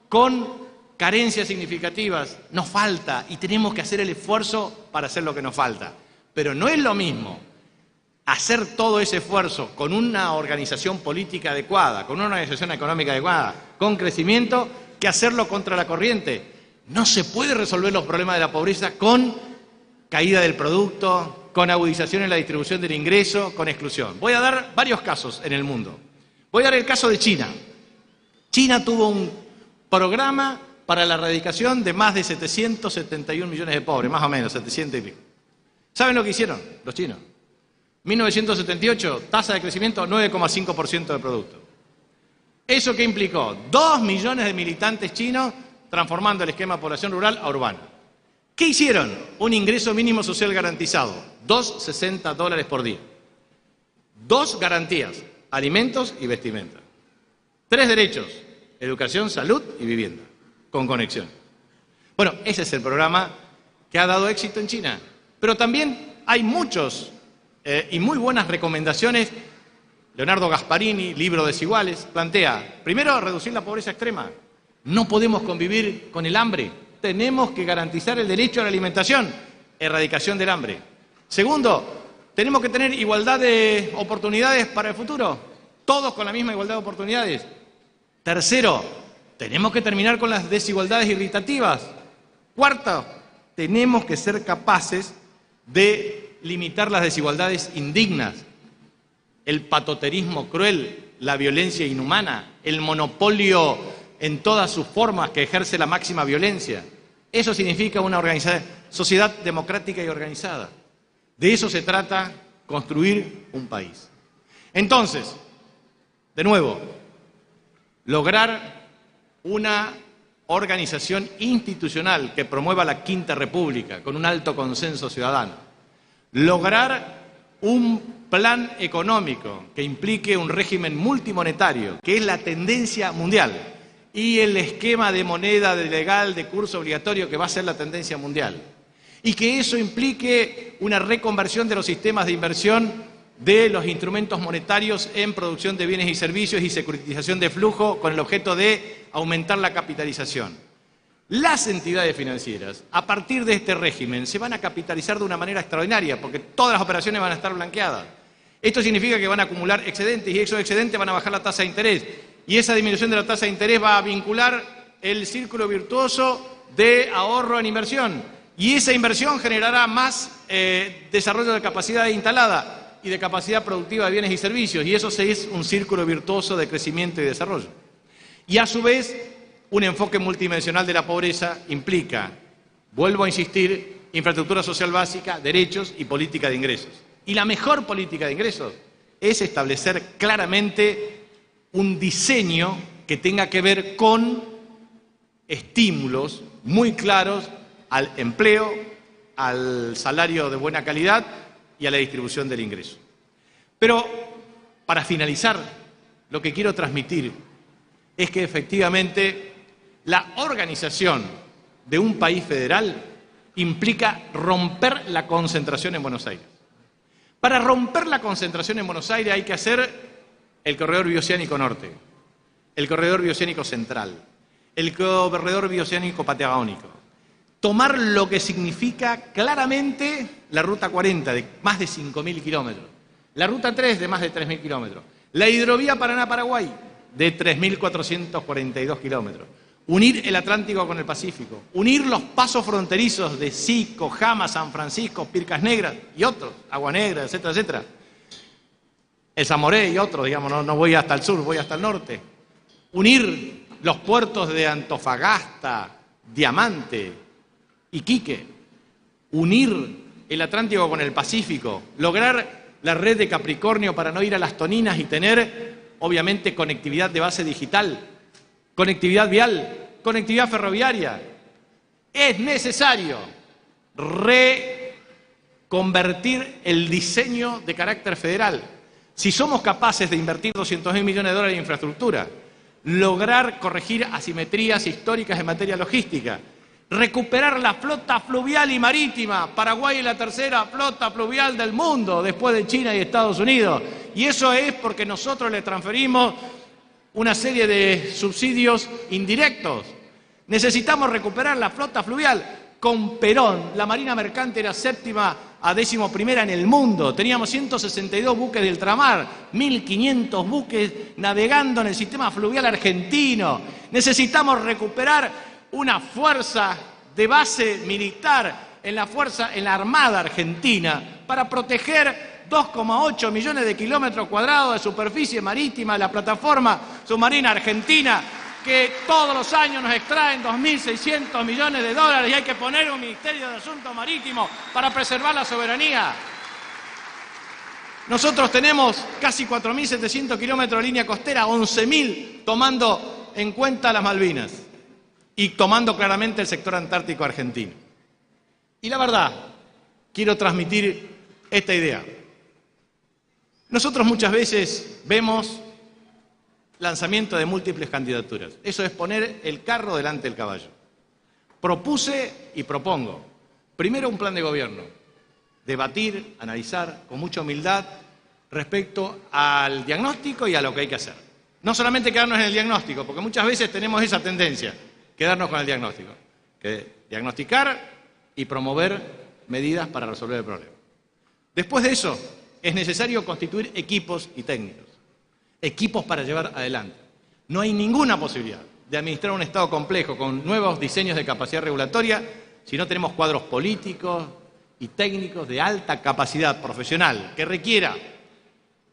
con carencias significativas. Nos falta y tenemos que hacer el esfuerzo para hacer lo que nos falta. Pero no es lo mismo hacer todo ese esfuerzo con una organización política adecuada, con una organización económica adecuada, con crecimiento, que hacerlo contra la corriente. No se puede resolver los problemas de la pobreza con caída del producto, con agudización en la distribución del ingreso, con exclusión. Voy a dar varios casos en el mundo. Voy a dar el caso de China. China tuvo un programa para la erradicación de más de 771 millones de pobres, más o menos, 700 y pico. ¿Saben lo que hicieron los chinos? 1978, tasa de crecimiento 9,5% del producto. ¿Eso qué implicó? 2 millones de militantes chinos transformando el esquema de población rural a urbano. ¿Qué hicieron? Un ingreso mínimo social garantizado, $2.60 por día. 2 garantías, alimentos y vestimenta. 3 derechos, educación, salud y vivienda, con conexión. Bueno, ese es el programa que ha dado éxito en China. Pero también hay muchos y muy buenas recomendaciones. Leonardo Gasparini, Libro Desiguales, plantea, primero, reducir la pobreza extrema. No podemos convivir con el hambre. Tenemos que garantizar el derecho a la alimentación, erradicación del hambre. Segundo, tenemos que tener igualdad de oportunidades para el futuro, todos con la misma igualdad de oportunidades. Tercero, tenemos que terminar con las desigualdades irritativas. Cuarto, tenemos que ser capaces de limitar las desigualdades indignas, el patoterismo cruel, la violencia inhumana, el monopolio en todas sus formas que ejerce la máxima violencia. Eso significa una sociedad democrática y organizada. De eso se trata construir un país. Entonces, de nuevo, lograr una organización institucional que promueva la Quinta República con un alto consenso ciudadano. Lograr un plan económico que implique un régimen multimonetario, que es la tendencia mundial, y el esquema de moneda legal de curso obligatorio que va a ser la tendencia mundial. Y que eso implique una reconversión de los sistemas de inversión de los instrumentos monetarios en producción de bienes y servicios y securitización de flujo con el objeto de aumentar la capitalización. Las entidades financieras, a partir de este régimen, se van a capitalizar de una manera extraordinaria porque todas las operaciones van a estar blanqueadas. Esto significa que van a acumular excedentes y esos excedentes van a bajar la tasa de interés. Y esa disminución de la tasa de interés va a vincular el círculo virtuoso de ahorro en inversión. Y esa inversión generará más desarrollo de capacidad instalada y de capacidad productiva de bienes y servicios. Y eso es un círculo virtuoso de crecimiento y desarrollo. Y a su vez, un enfoque multidimensional de la pobreza implica, vuelvo a insistir, infraestructura social básica, derechos y política de ingresos. Y la mejor política de ingresos es establecer claramente un diseño que tenga que ver con estímulos muy claros al empleo, al salario de buena calidad y a la distribución del ingreso. Pero, para finalizar, lo que quiero transmitir es que efectivamente la organización de un país federal implica romper la concentración en Buenos Aires. Para romper la concentración en Buenos Aires hay que hacer el corredor bioceánico norte, el corredor bioceánico central, el corredor bioceánico patagónico. Tomar lo que significa claramente la Ruta 40 de más de 5.000 kilómetros, la Ruta 3 de más de 3.000 kilómetros, la hidrovía Paraná-Paraguay de 3.442 kilómetros, unir el Atlántico con el Pacífico, unir los pasos fronterizos de Sico, Jama, San Francisco, Pircas Negras y otros, Agua Negra, etcétera, etcétera. El Zamoré y otros, digamos, no voy hasta el sur, voy hasta el norte. Unir los puertos de Antofagasta, Diamante, Iquique, unir el Atlántico con el Pacífico, lograr la red de Capricornio para no ir a las Toninas y tener, obviamente, conectividad de base digital, conectividad vial, conectividad ferroviaria. Es necesario reconvertir el diseño de carácter federal. Si somos capaces de invertir 200.000 millones de dólares en infraestructura, lograr corregir asimetrías históricas en materia logística, recuperar la flota fluvial y marítima. Paraguay es la tercera flota fluvial del mundo, después de China y Estados Unidos. Y eso es porque nosotros le transferimos una serie de subsidios indirectos. Necesitamos recuperar la flota fluvial. Con Perón, la Marina Mercante era séptima a 11ª en el mundo. Teníamos 162 buques de ultramar, 1.500 buques navegando en el sistema fluvial argentino. Necesitamos recuperar una fuerza de base militar en la Armada Argentina para proteger 2,8 millones de kilómetros cuadrados de superficie marítima de la plataforma submarina argentina, que todos los años nos extraen 2.600 millones de dólares y hay que poner un Ministerio de Asuntos Marítimos para preservar la soberanía. Nosotros tenemos casi 4.700 kilómetros de línea costera, 11.000 tomando en cuenta las Malvinas y tomando claramente el sector antártico argentino. Y la verdad, quiero transmitir esta idea. Nosotros muchas veces vemos lanzamiento de múltiples candidaturas. Eso es poner el carro delante del caballo. Propuse y propongo, primero un plan de gobierno, debatir, analizar con mucha humildad respecto al diagnóstico y a lo que hay que hacer. No solamente quedarnos en el diagnóstico, porque muchas veces tenemos esa tendencia, quedarnos con el diagnóstico. Que diagnosticar y promover medidas para resolver el problema. Después de eso, es necesario constituir equipos y técnicos. Equipos para llevar adelante. No hay ninguna posibilidad de administrar un Estado complejo con nuevos diseños de capacidad regulatoria si no tenemos cuadros políticos y técnicos de alta capacidad profesional que requiera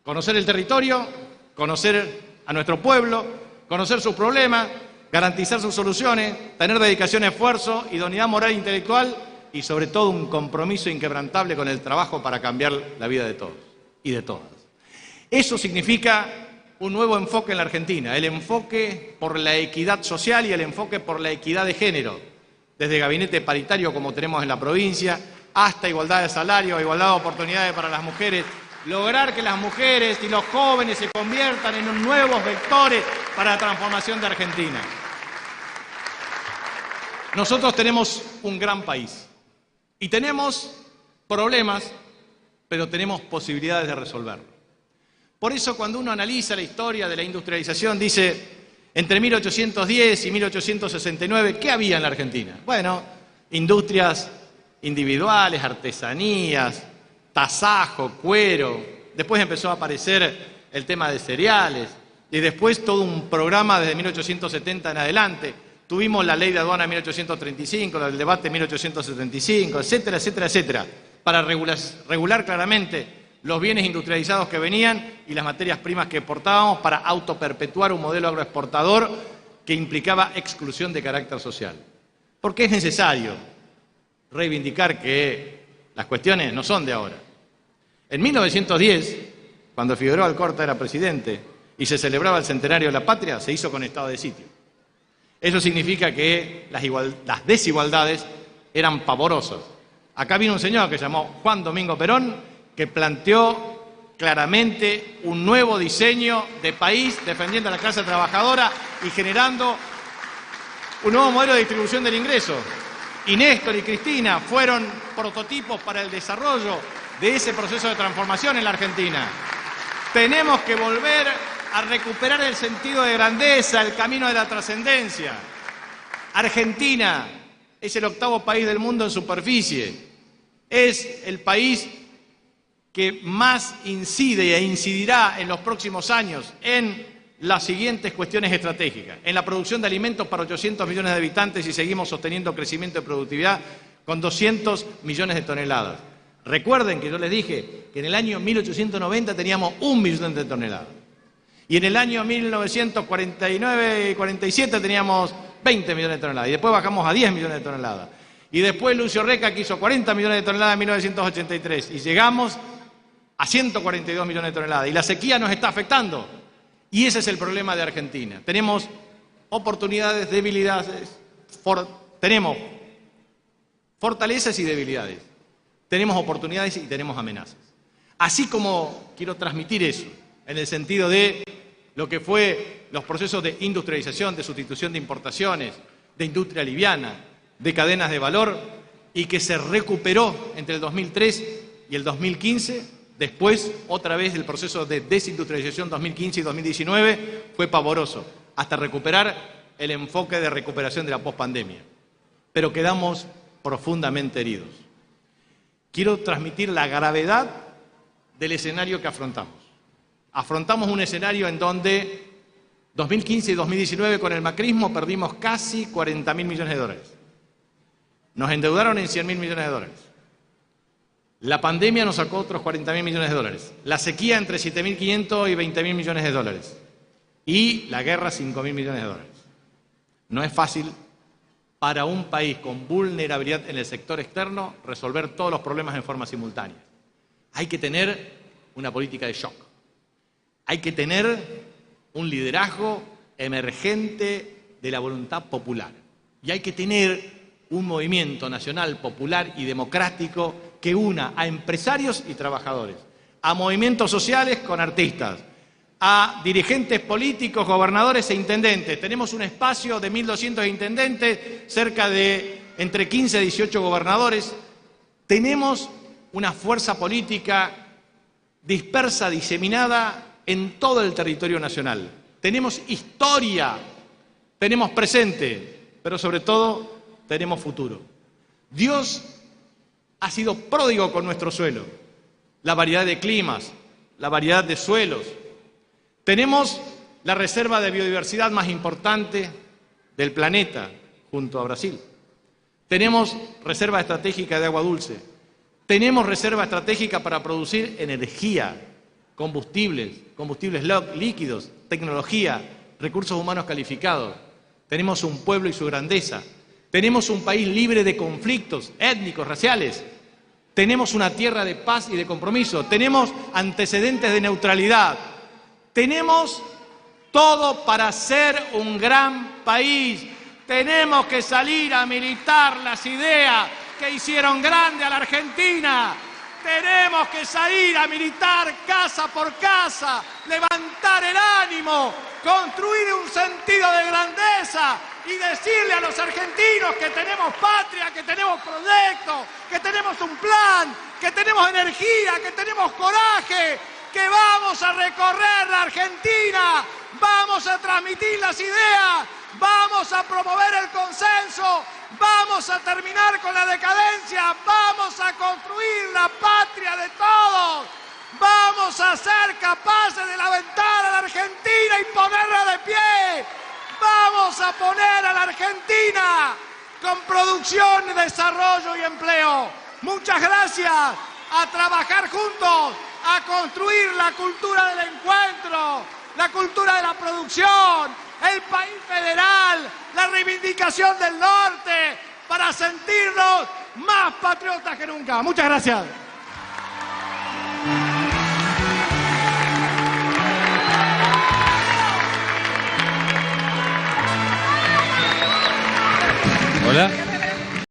conocer el territorio, conocer a nuestro pueblo, conocer sus problemas, garantizar sus soluciones, tener dedicación, esfuerzo, idoneidad moral e intelectual y sobre todo un compromiso inquebrantable con el trabajo para cambiar la vida de todos y de todas. Eso significa un nuevo enfoque en la Argentina, el enfoque por la equidad social y el enfoque por la equidad de género, desde gabinete paritario como tenemos en la provincia, hasta igualdad de salario, igualdad de oportunidades para las mujeres, lograr que las mujeres y los jóvenes se conviertan en nuevos vectores para la transformación de Argentina. Nosotros tenemos un gran país y tenemos problemas, pero tenemos posibilidades de resolverlos. Por eso cuando uno analiza la historia de la industrialización dice, entre 1810 y 1869, ¿qué había en la Argentina? Bueno, industrias individuales, artesanías, tasajo, cuero, después empezó a aparecer el tema de cereales y después todo un programa desde 1870 en adelante. Tuvimos la ley de aduana en 1835, el debate en 1875, etcétera, etcétera, etcétera, para regular claramente los bienes industrializados que venían y las materias primas que exportábamos para autoperpetuar un modelo agroexportador que implicaba exclusión de carácter social. Porque es necesario reivindicar que las cuestiones no son de ahora. En 1910, cuando Figueroa Alcorta era presidente y se celebraba el centenario de la patria, se hizo con estado de sitio. Eso significa que las desigualdades eran pavorosas. Acá vino un señor que se llamó Juan Domingo Perón, que planteó claramente un nuevo diseño de país, defendiendo a la clase trabajadora y generando un nuevo modelo de distribución del ingreso. Y Néstor y Cristina fueron prototipos para el desarrollo de ese proceso de transformación en la Argentina. Tenemos que volver a recuperar el sentido de grandeza, el camino de la trascendencia. Argentina es el 8º país del mundo en superficie. Es el país que más incide e incidirá en los próximos años en las siguientes cuestiones estratégicas. En la producción de alimentos para 800 millones de habitantes y seguimos sosteniendo crecimiento de productividad con 200 millones de toneladas. Recuerden que yo les dije que en el año 1890 teníamos 1 millón de toneladas. Y en el año 1949 y 47 teníamos 20 millones de toneladas. Y después bajamos a 10 millones de toneladas. Y después Lucio Reca que hizo 40 millones de toneladas en 1983. Y llegamos a 142 millones de toneladas. Y la sequía nos está afectando. Y ese es el problema de Argentina. Tenemos oportunidades, debilidades, tenemos fortalezas y debilidades. Tenemos oportunidades y tenemos amenazas. Así como quiero transmitir eso, en el sentido de lo que fue los procesos de industrialización, de sustitución de importaciones, de industria liviana, de cadenas de valor, y que se recuperó entre el 2003 y el 2015, después otra vez el proceso de desindustrialización 2015 y 2019 fue pavoroso, hasta recuperar el enfoque de recuperación de la pospandemia. Pero quedamos profundamente heridos. Quiero transmitir la gravedad del escenario que afrontamos. Afrontamos un escenario en donde 2015 y 2019 con el macrismo perdimos casi 40.000 millones de dólares. Nos endeudaron en 100.000 millones de dólares. La pandemia nos sacó otros 40.000 millones de dólares. La sequía entre 7.500 y 20.000 millones de dólares. Y la guerra 5.000 millones de dólares. No es fácil para un país con vulnerabilidad en el sector externo resolver todos los problemas en forma simultánea. Hay que tener una política de shock. Hay que tener un liderazgo emergente de la voluntad popular. Y hay que tener un movimiento nacional, popular y democrático que una a empresarios y trabajadores, a movimientos sociales con artistas, a dirigentes políticos, gobernadores e intendentes. Tenemos un espacio de 1.200 intendentes, cerca de entre 15 y 18 gobernadores. Tenemos una fuerza política dispersa, diseminada en todo el territorio nacional. Tenemos historia, tenemos presente, pero sobre todo tenemos futuro. Dios ha sido pródigo con nuestro suelo, la variedad de climas, la variedad de suelos. Tenemos la reserva de biodiversidad más importante del planeta, junto a Brasil. Tenemos reserva estratégica de agua dulce. Tenemos reserva estratégica para producir energía, combustibles líquidos, tecnología, recursos humanos calificados. Tenemos un pueblo y su grandeza. Tenemos un país libre de conflictos étnicos, raciales. Tenemos una tierra de paz y de compromiso. Tenemos antecedentes de neutralidad. Tenemos todo para ser un gran país. Tenemos que salir a militar las ideas que hicieron grande a la Argentina. Tenemos que salir a militar casa por casa, levantar el ánimo, construir un sentido de grandeza y decirle a los argentinos que tenemos patria, que tenemos proyectos, que tenemos un plan, que tenemos energía, que tenemos coraje, que vamos a recorrer la Argentina, vamos a transmitir las ideas, vamos a promover el consenso, vamos a terminar con la decadencia, vamos a construir la patria de todos, vamos a ser capaces de levantar a la Argentina y ponerla de pie, vamos a poner a la Argentina con producción, desarrollo y empleo. Muchas gracias, a trabajar juntos, a construir la cultura del encuentro, la cultura de la producción, el país federal, la reivindicación del norte, para sentirnos más patriotas que nunca. Muchas gracias. Hola.